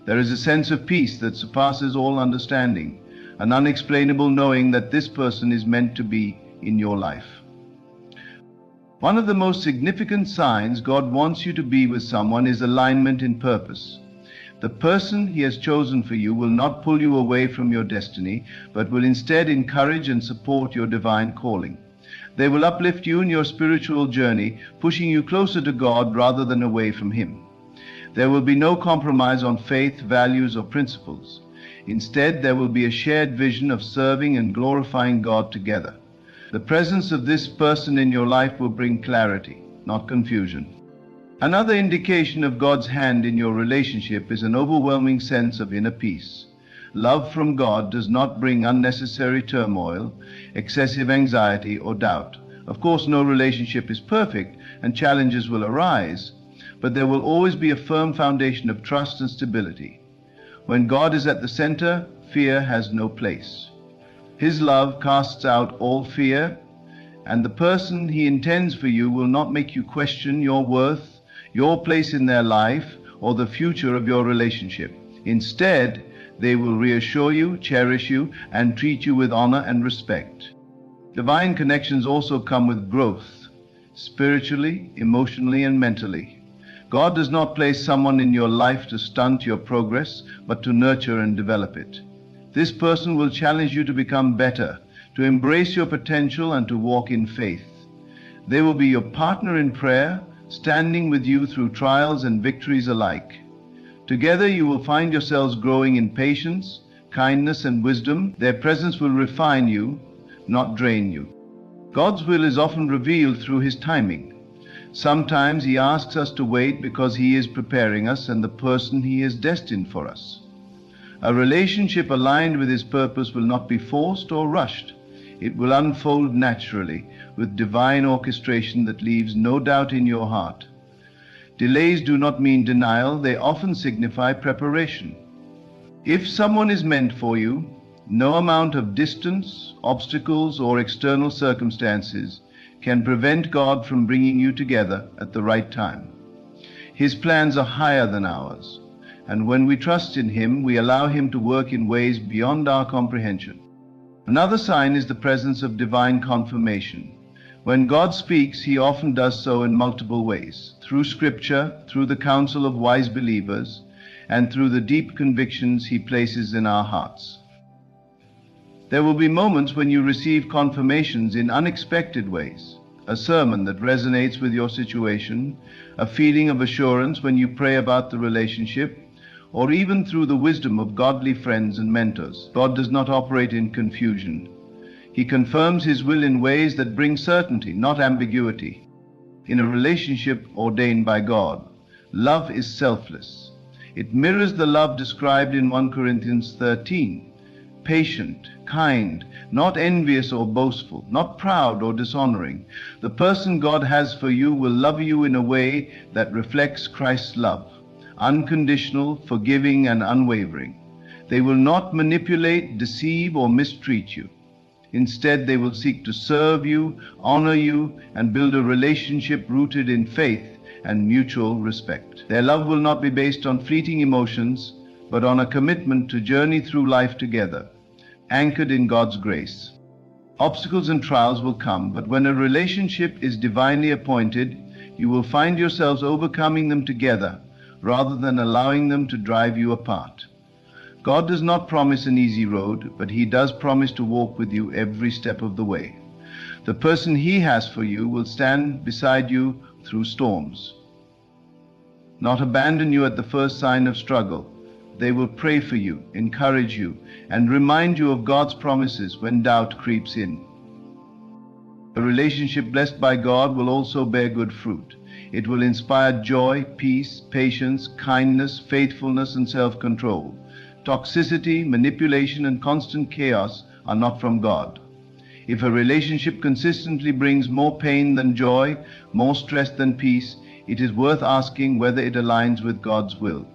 There is a sense of peace that surpasses all understanding, an unexplainable knowing that this person is meant to be in your life. One of the most significant signs God wants you to be with someone is alignment in purpose. The person He has chosen for you will not pull you away from your destiny, but will instead encourage and support your divine calling. They will uplift you in your spiritual journey, pushing you closer to God rather than away from Him. There will be no compromise on faith, values, or principles. Instead, there will be a shared vision of serving and glorifying God together. The presence of this person in your life will bring clarity, not confusion. Another indication of God's hand in your relationship is an overwhelming sense of inner peace. Love from God does not bring unnecessary turmoil, excessive anxiety, or doubt. Of course, no relationship is perfect and challenges will arise, but there will always be a firm foundation of trust and stability. When God is at the center, fear has no place. His love casts out all fear, and the person He intends for you will not make you question your worth, your place in their life, or the future of your relationship. Instead, they will reassure you, cherish you, and treat you with honor and respect. Divine connections also come with growth, spiritually, emotionally, and mentally. God does not place someone in your life to stunt your progress, but to nurture and develop it. This person will challenge you to become better, to embrace your potential, and to walk in faith. They will be your partner in prayer, standing with you through trials and victories alike. Together you will find yourselves growing in patience, kindness, and wisdom. Their presence will refine you, not drain you. God's will is often revealed through His timing. Sometimes He asks us to wait because He is preparing us and the person He has destined for us. A relationship aligned with His purpose will not be forced or rushed. It will unfold naturally, with divine orchestration that leaves no doubt in your heart. Delays do not mean denial, they often signify preparation. If someone is meant for you, no amount of distance, obstacles, or external circumstances can prevent God from bringing you together at the right time. His plans are higher than ours, and when we trust in Him, we allow Him to work in ways beyond our comprehension. Another sign is the presence of divine confirmation. When God speaks, He often does so in multiple ways, through Scripture, through the counsel of wise believers, and through the deep convictions He places in our hearts. There will be moments when you receive confirmations in unexpected ways, a sermon that resonates with your situation, a feeling of assurance when you pray about the relationship, or even through the wisdom of godly friends and mentors. God does not operate in confusion. He confirms His will in ways that bring certainty, not ambiguity. In a relationship ordained by God, love is selfless. It mirrors the love described in 1 Corinthians 13. Patient, kind, not envious or boastful, not proud or dishonoring. The person God has for you will love you in a way that reflects Christ's love. Unconditional, forgiving, and unwavering. They will not manipulate, deceive, or mistreat you. Instead, they will seek to serve you, honor you, and build a relationship rooted in faith and mutual respect. Their love will not be based on fleeting emotions, but on a commitment to journey through life together, anchored in God's grace. Obstacles and trials will come, but when a relationship is divinely appointed, you will find yourselves overcoming them together, rather than allowing them to drive you apart. God does not promise an easy road, but He does promise to walk with you every step of the way. The person He has for you will stand beside you through storms, not abandon you at the first sign of struggle. They will pray for you, encourage you, and remind you of God's promises when doubt creeps in. A relationship blessed by God will also bear good fruit. It will inspire joy, peace, patience, kindness, faithfulness, and self-control. Toxicity, manipulation, and constant chaos are not from God. If a relationship consistently brings more pain than joy, more stress than peace, it is worth asking whether it aligns with God's will.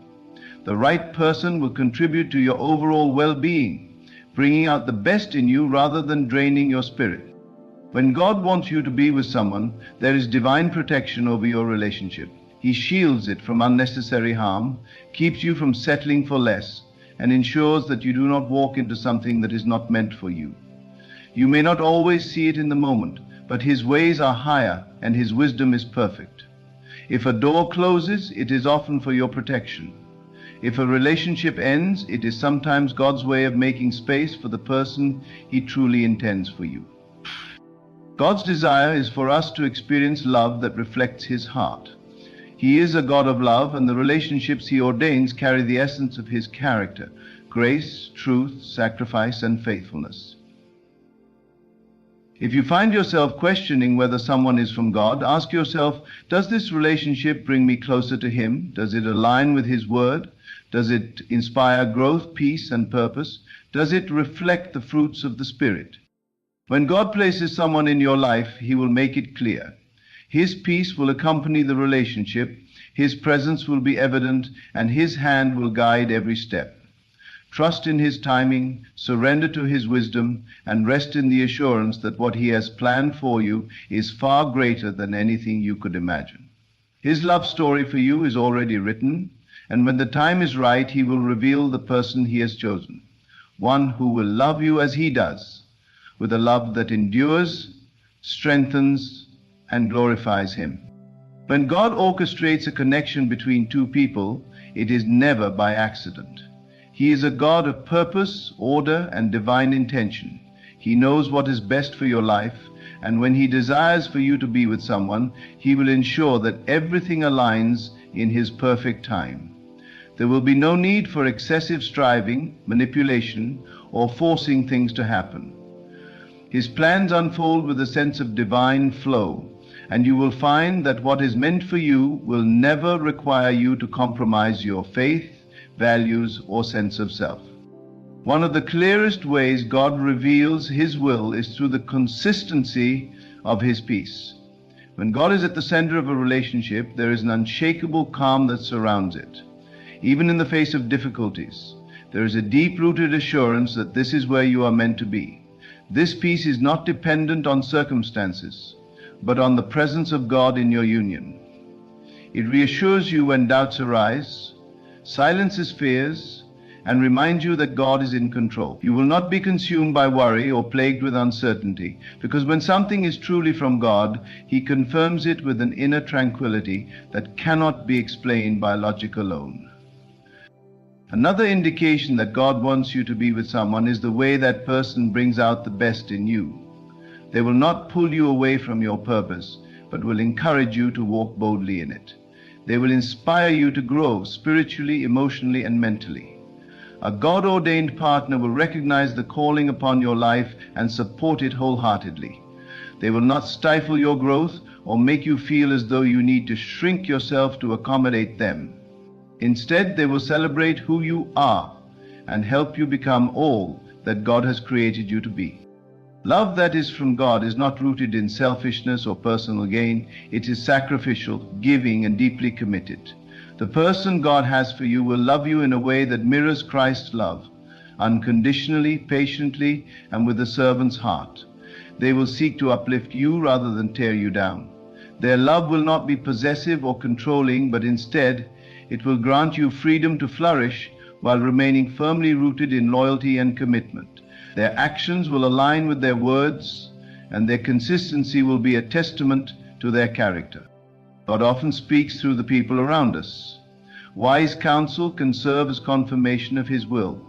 The right person will contribute to your overall well-being, bringing out the best in you rather than draining your spirit. When God wants you to be with someone, there is divine protection over your relationship. He shields it from unnecessary harm, keeps you from settling for less, and ensures that you do not walk into something that is not meant for you. You may not always see it in the moment, but His ways are higher and His wisdom is perfect. If a door closes, it is often for your protection. If a relationship ends, it is sometimes God's way of making space for the person He truly intends for you. God's desire is for us to experience love that reflects His heart. He is a God of love, and the relationships He ordains carry the essence of His character: grace, truth, sacrifice, and faithfulness. If you find yourself questioning whether someone is from God, ask yourself, does this relationship bring me closer to Him? Does it align with His Word? Does it inspire growth, peace, and purpose? Does it reflect the fruits of the Spirit? When God places someone in your life, He will make it clear. His peace will accompany the relationship, His presence will be evident, and His hand will guide every step. Trust in His timing, surrender to His wisdom, and rest in the assurance that what He has planned for you is far greater than anything you could imagine. His love story for you is already written, and when the time is right, He will reveal the person He has chosen, one who will love you as He does, with a love that endures, strengthens, and glorifies Him. When God orchestrates a connection between two people, it is never by accident. He is a God of purpose, order, and divine intention. He knows what is best for your life, and when He desires for you to be with someone, He will ensure that everything aligns in His perfect time. There will be no need for excessive striving, manipulation, or forcing things to happen. His plans unfold with a sense of divine flow, and you will find that what is meant for you will never require you to compromise your faith, values, or sense of self. One of the clearest ways God reveals His will is through the consistency of His peace. When God is at the center of a relationship, there is an unshakable calm that surrounds it. Even in the face of difficulties, there is a deep-rooted assurance that this is where you are meant to be. This peace is not dependent on circumstances, but on the presence of God in your union. It reassures you when doubts arise, silences fears, and reminds you that God is in control. You will not be consumed by worry or plagued with uncertainty, because when something is truly from God, He confirms it with an inner tranquility that cannot be explained by logic alone. Another indication that God wants you to be with someone is the way that person brings out the best in you. They will not pull you away from your purpose, but will encourage you to walk boldly in it. They will inspire you to grow spiritually, emotionally, and mentally. A God-ordained partner will recognize the calling upon your life and support it wholeheartedly. They will not stifle your growth or make you feel as though you need to shrink yourself to accommodate them. Instead, they will celebrate who you are and help you become all that God has created you to be. Love that is from God is not rooted in selfishness or personal gain. It is sacrificial, giving, and deeply committed. The person God has for you will love you in a way that mirrors Christ's love, unconditionally, patiently, and with a servant's heart. They will seek to uplift you rather than tear you down. Their love will not be possessive or controlling, but instead, it will grant you freedom to flourish while remaining firmly rooted in loyalty and commitment. Their actions will align with their words, and their consistency will be a testament to their character. God often speaks through the people around us. Wise counsel can serve as confirmation of His will.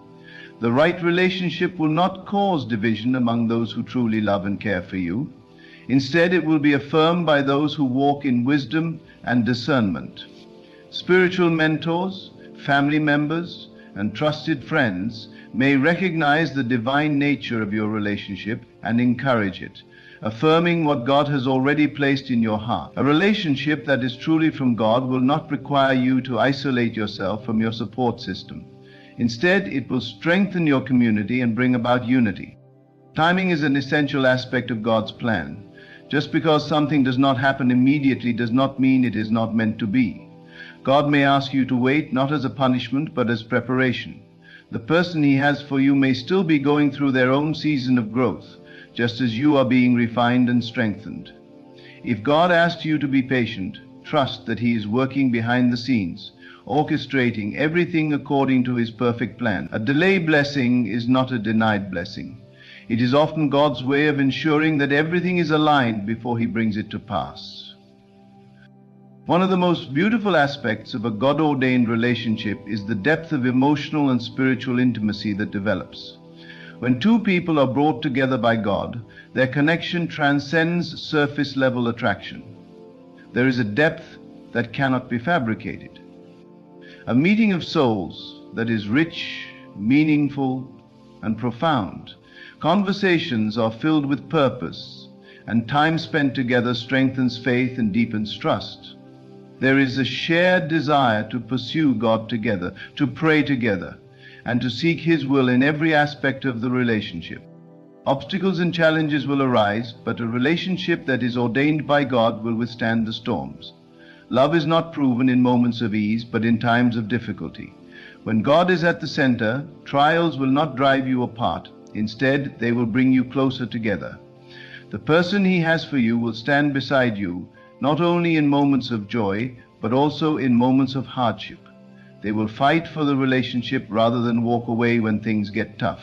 The right relationship will not cause division among those who truly love and care for you. Instead, it will be affirmed by those who walk in wisdom and discernment. Spiritual mentors, family members, and trusted friends may recognize the divine nature of your relationship and encourage it, affirming what God has already placed in your heart. A relationship that is truly from God will not require you to isolate yourself from your support system. Instead, it will strengthen your community and bring about unity. Timing is an essential aspect of God's plan. Just because something does not happen immediately does not mean it is not meant to be. God may ask you to wait not as a punishment but as preparation. The person He has for you may still be going through their own season of growth, just as you are being refined and strengthened. If God asks you to be patient, trust that He is working behind the scenes, orchestrating everything according to his perfect plan. A delayed blessing is not a denied blessing. It is often God's way of ensuring that everything is aligned before he brings it to pass. One of the most beautiful aspects of a God-ordained relationship is the depth of emotional and spiritual intimacy that develops. When two people are brought together by God, their connection transcends surface-level attraction. There is a depth that cannot be fabricated. A meeting of souls that is rich, meaningful, and profound. Conversations are filled with purpose, and time spent together strengthens faith and deepens trust. There is a shared desire to pursue God together, to pray together, and to seek his will in every aspect of the relationship. Obstacles and challenges will arise, but a relationship that is ordained by God will withstand the storms. Love is not proven in moments of ease, but in times of difficulty. When God is at the center, trials will not drive you apart. Instead, they will bring you closer together. The person he has for you will stand beside you, not only in moments of joy, but also in moments of hardship. They will fight for the relationship rather than walk away when things get tough.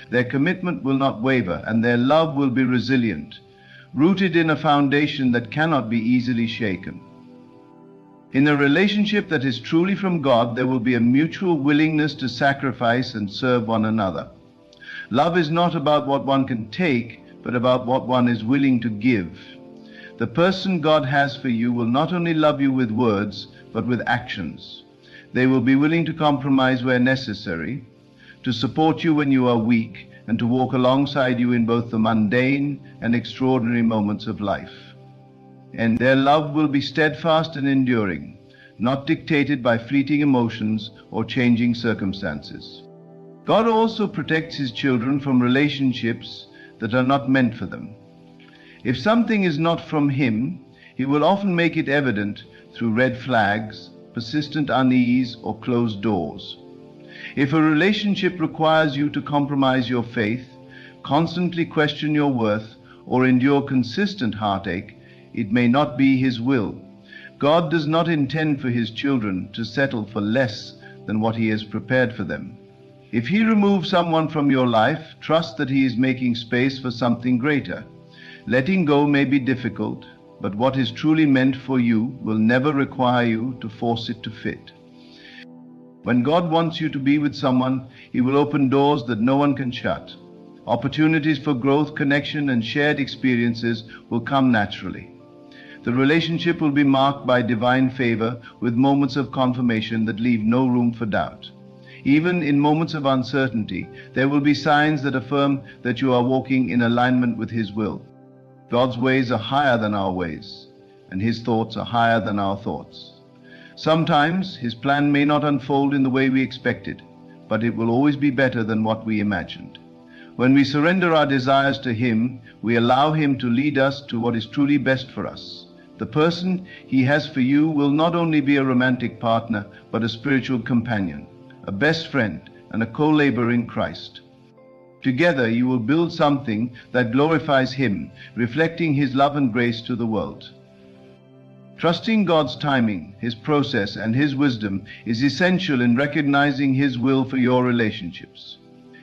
Their commitment will not waver, and their love will be resilient, rooted in a foundation that cannot be easily shaken. In a relationship that is truly from God, there will be a mutual willingness to sacrifice and serve one another. Love is not about what one can take, but about what one is willing to give. The person God has for you will not only love you with words, but with actions. They will be willing to compromise where necessary, to support you when you are weak, and to walk alongside you in both the mundane and extraordinary moments of life. And their love will be steadfast and enduring, not dictated by fleeting emotions or changing circumstances. God also protects his children from relationships that are not meant for them. If something is not from him, he will often make it evident through red flags, persistent unease, or closed doors. If a relationship requires you to compromise your faith, constantly question your worth, or endure consistent heartache, it may not be his will. God does not intend for his children to settle for less than what he has prepared for them. If he removes someone from your life, trust that he is making space for something greater. Letting go may be difficult, but what is truly meant for you will never require you to force it to fit. When God wants you to be with someone, he will open doors that no one can shut. Opportunities for growth, connection, and shared experiences will come naturally. The relationship will be marked by divine favor, with moments of confirmation that leave no room for doubt. Even in moments of uncertainty, there will be signs that affirm that you are walking in alignment with his will. God's ways are higher than our ways, and his thoughts are higher than our thoughts. Sometimes his plan may not unfold in the way we expected, but it will always be better than what we imagined. When we surrender our desires to him, we allow him to lead us to what is truly best for us. The person he has for you will not only be a romantic partner, but a spiritual companion, a best friend, and a co-laborer in Christ. Together you will build something that glorifies him, reflecting his love and grace to the world. Trusting God's timing, his process, and his wisdom is essential in recognizing his will for your relationships.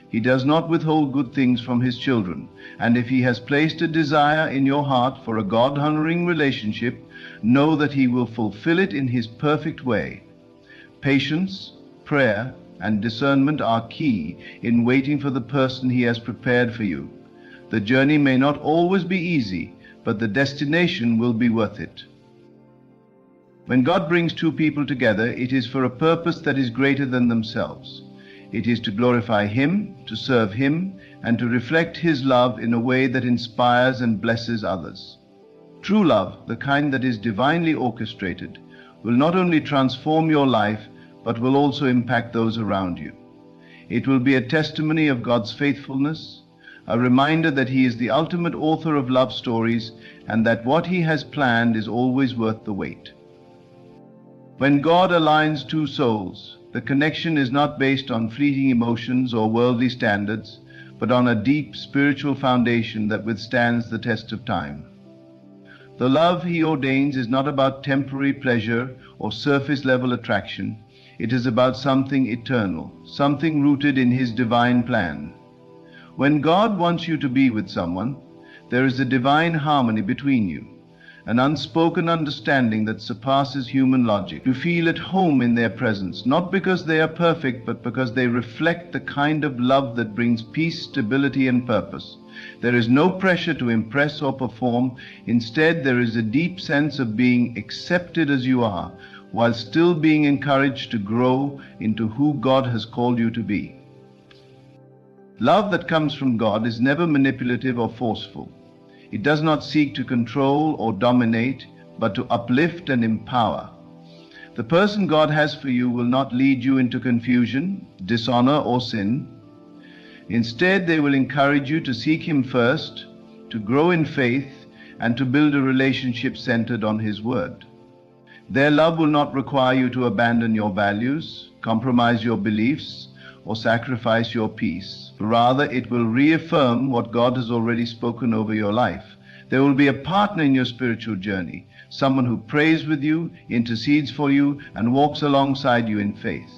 He does not withhold good things from his children, and if he has placed a desire in your heart for a God-honoring relationship, know that he will fulfill it in his perfect way. Patience, prayer, and discernment are key in waiting for the person he has prepared for you. The journey may not always be easy, but the destination will be worth it. When God brings two people together, it is for a purpose that is greater than themselves. It is to glorify him, to serve him, and to reflect his love in a way that inspires and blesses others. True love, the kind that is divinely orchestrated, will not only transform your life, but will also impact those around you. It will be a testimony of God's faithfulness, a reminder that he is the ultimate author of love stories, and that what he has planned is always worth the wait. When God aligns two souls, the connection is not based on fleeting emotions or worldly standards, but on a deep spiritual foundation that withstands the test of time. The love he ordains is not about temporary pleasure or surface-level attraction. It is about something eternal, something rooted in his divine plan. When God wants you to be with someone, there is a divine harmony between you, an unspoken understanding that surpasses human logic. You feel at home in their presence, not because they are perfect, but because they reflect the kind of love that brings peace, stability, and purpose. There is no pressure to impress or perform. Instead, there is a deep sense of being accepted as you are, while still being encouraged to grow into who God has called you to be. Love that comes from God is never manipulative or forceful. It does not seek to control or dominate, but to uplift and empower. The person God has for you will not lead you into confusion, dishonor, or sin. Instead, they will encourage you to seek Him first, to grow in faith, and to build a relationship centered on His Word. Their love will not require you to abandon your values, compromise your beliefs, or sacrifice your peace. Rather, it will reaffirm what God has already spoken over your life. There will be a partner in your spiritual journey, someone who prays with you, intercedes for you, and walks alongside you in faith.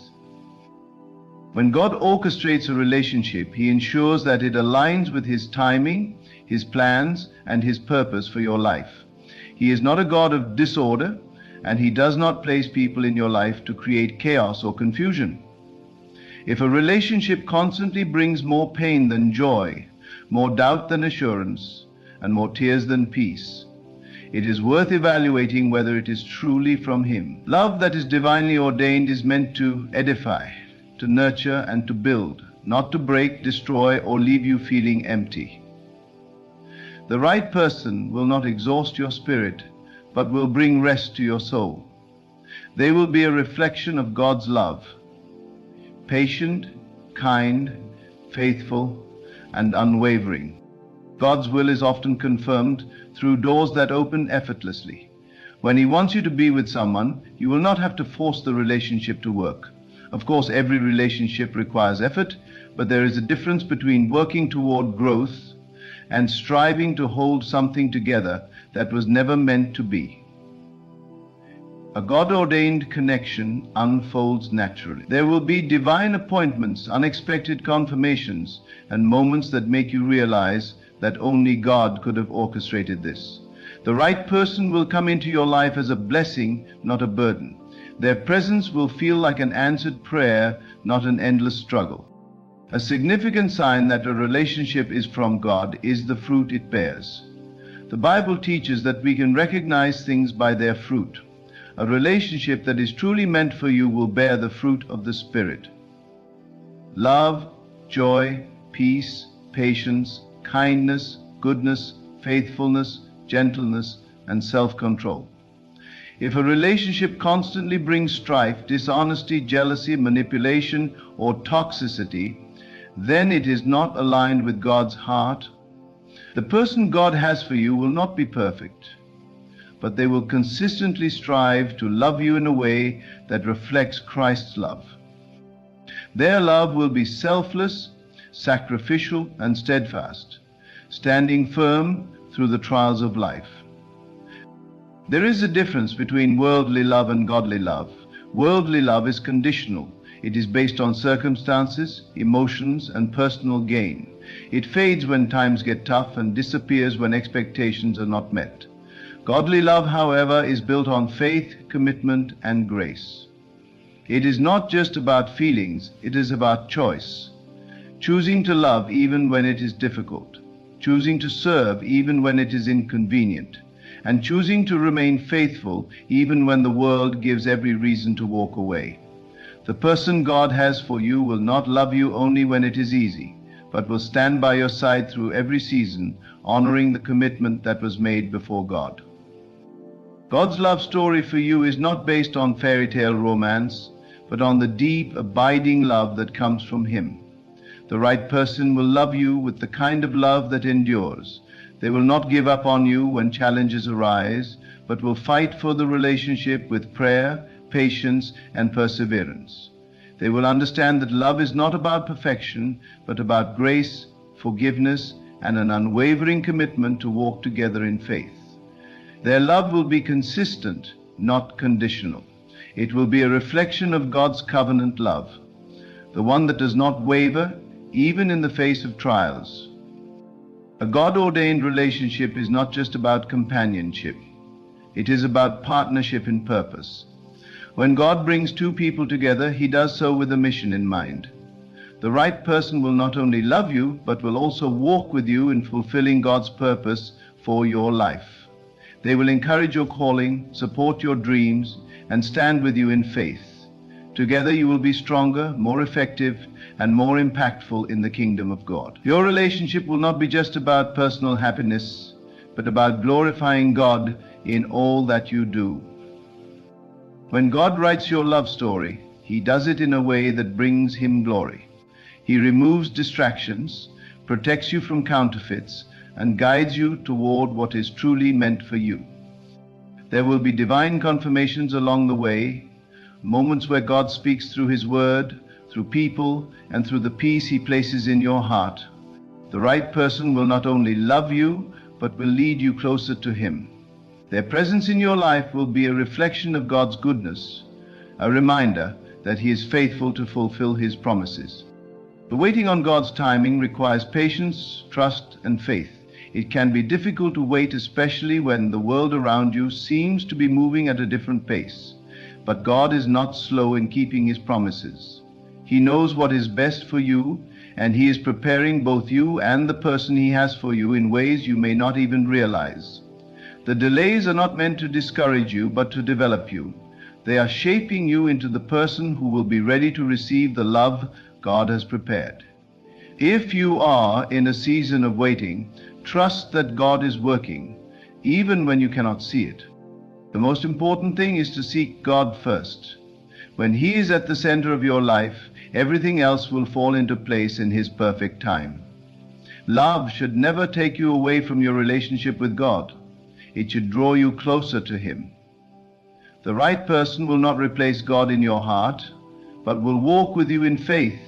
When God orchestrates a relationship, He ensures that it aligns with His timing, His plans, and His purpose for your life. He is not a God of disorder, and He does not place people in your life to create chaos or confusion. If a relationship constantly brings more pain than joy, more doubt than assurance, and more tears than peace, it is worth evaluating whether it is truly from Him. Love that is divinely ordained is meant to edify, to nurture, and to build, not to break, destroy, or leave you feeling empty. The right person will not exhaust your spirit, but will bring rest to your soul. They will be a reflection of God's love, patient, kind, faithful, and unwavering. God's will is often confirmed through doors that open effortlessly. When He wants you to be with someone, you will not have to force the relationship to work. Of course, every relationship requires effort, but there is a difference between working toward growth and striving to hold something together that was never meant to be. A God-ordained connection unfolds naturally. There will be divine appointments, unexpected confirmations, and moments that make you realize that only God could have orchestrated this. The right person will come into your life as a blessing, not a burden. Their presence will feel like an answered prayer, not an endless struggle. A significant sign that a relationship is from God is the fruit it bears. The Bible teaches that we can recognize things by their fruit. A relationship that is truly meant for you will bear the fruit of the Spirit: love, joy, peace, patience, kindness, goodness, faithfulness, gentleness, and self-control. If a relationship constantly brings strife, dishonesty, jealousy, manipulation, or toxicity, then it is not aligned with God's heart. The person God has for you will not be perfect, but they will consistently strive to love you in a way that reflects Christ's love. Their love will be selfless, sacrificial, and steadfast, standing firm through the trials of life. There is a difference between worldly love and godly love. Worldly love is conditional. It is based on circumstances, emotions, and personal gain. It fades when times get tough and disappears when expectations are not met. Godly love, however, is built on faith, commitment, and grace. It is not just about feelings, it is about choice. Choosing to love even when it is difficult, choosing to serve even when it is inconvenient, and choosing to remain faithful even when the world gives every reason to walk away. The person God has for you will not love you only when it is easy, but will stand by your side through every season, honoring the commitment that was made before God. God's love story for you is not based on fairy tale romance, but on the deep, abiding love that comes from Him. The right person will love you with the kind of love that endures. They will not give up on you when challenges arise, but will fight for the relationship with prayer, patience, and perseverance. They will understand that love is not about perfection, but about grace, forgiveness, and an unwavering commitment to walk together in faith. Their love will be consistent, not conditional. It will be a reflection of God's covenant love, the one that does not waver even in the face of trials. A God-ordained relationship is not just about companionship. It is about partnership in purpose. When God brings two people together, He does so with a mission in mind. The right person will not only love you, but will also walk with you in fulfilling God's purpose for your life. They will encourage your calling, support your dreams, and stand with you in faith. Together you will be stronger, more effective, and more impactful in the kingdom of God. Your relationship will not be just about personal happiness, but about glorifying God in all that you do. When God writes your love story, He does it in a way that brings Him glory. He removes distractions, protects you from counterfeits, and guides you toward what is truly meant for you. There will be divine confirmations along the way, moments where God speaks through His word, through people, and through the peace He places in your heart. The right person will not only love you, but will lead you closer to Him. Their presence in your life will be a reflection of God's goodness, a reminder that He is faithful to fulfill His promises. The waiting on God's timing requires patience, trust, and faith. It can be difficult to wait, especially when the world around you seems to be moving at a different pace. But God is not slow in keeping His promises. He knows what is best for you, and He is preparing both you and the person He has for you in ways you may not even realize. The delays are not meant to discourage you, but to develop you. They are shaping you into the person who will be ready to receive the love God has prepared. If you are in a season of waiting, trust that God is working, even when you cannot see it. The most important thing is to seek God first. When He is at the center of your life, everything else will fall into place in His perfect time. Love should never take you away from your relationship with God. It should draw you closer to Him. The right person will not replace God in your heart, but will walk with you in faith,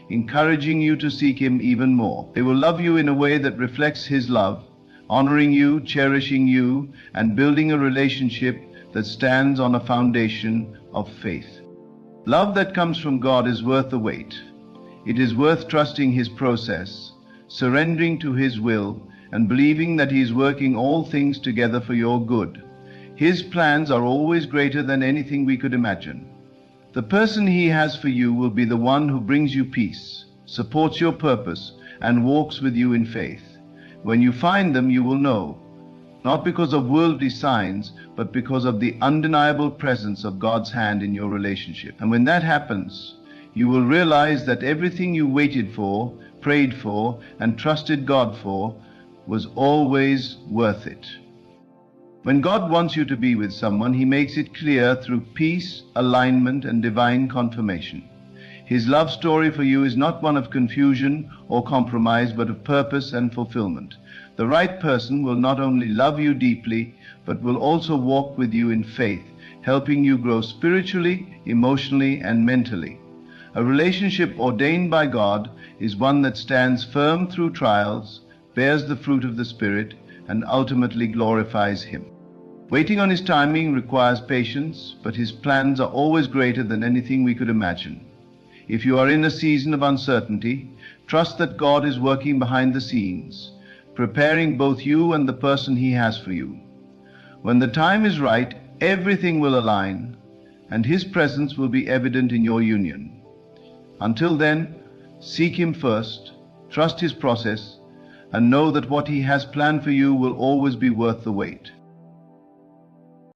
encouraging you to seek Him even more. They will love you in a way that reflects His love, honoring you, cherishing you, and building a relationship that stands on a foundation of faith. Love that comes from God is worth the wait. It is worth trusting His process, surrendering to His will, and believing that He is working all things together for your good. His plans are always greater than anything we could imagine. The person He has for you will be the one who brings you peace, supports your purpose, and walks with you in faith. When you find them, you will know, not because of worldly signs, but because of the undeniable presence of God's hand in your relationship. And when that happens, you will realize that everything you waited for, prayed for, and trusted God for was always worth it. When God wants you to be with someone, He makes it clear through peace, alignment, and divine confirmation. His love story for you is not one of confusion or compromise, but of purpose and fulfillment. The right person will not only love you deeply, but will also walk with you in faith, helping you grow spiritually, emotionally, and mentally. A relationship ordained by God is one that stands firm through trials, bears the fruit of the Spirit, and ultimately glorifies Him. Waiting on His timing requires patience, but His plans are always greater than anything we could imagine. If you are in a season of uncertainty, trust that God is working behind the scenes, preparing both you and the person He has for you. When the time is right, everything will align, and His presence will be evident in your union. Until then, seek Him first, trust His process, and know that what He has planned for you will always be worth the wait.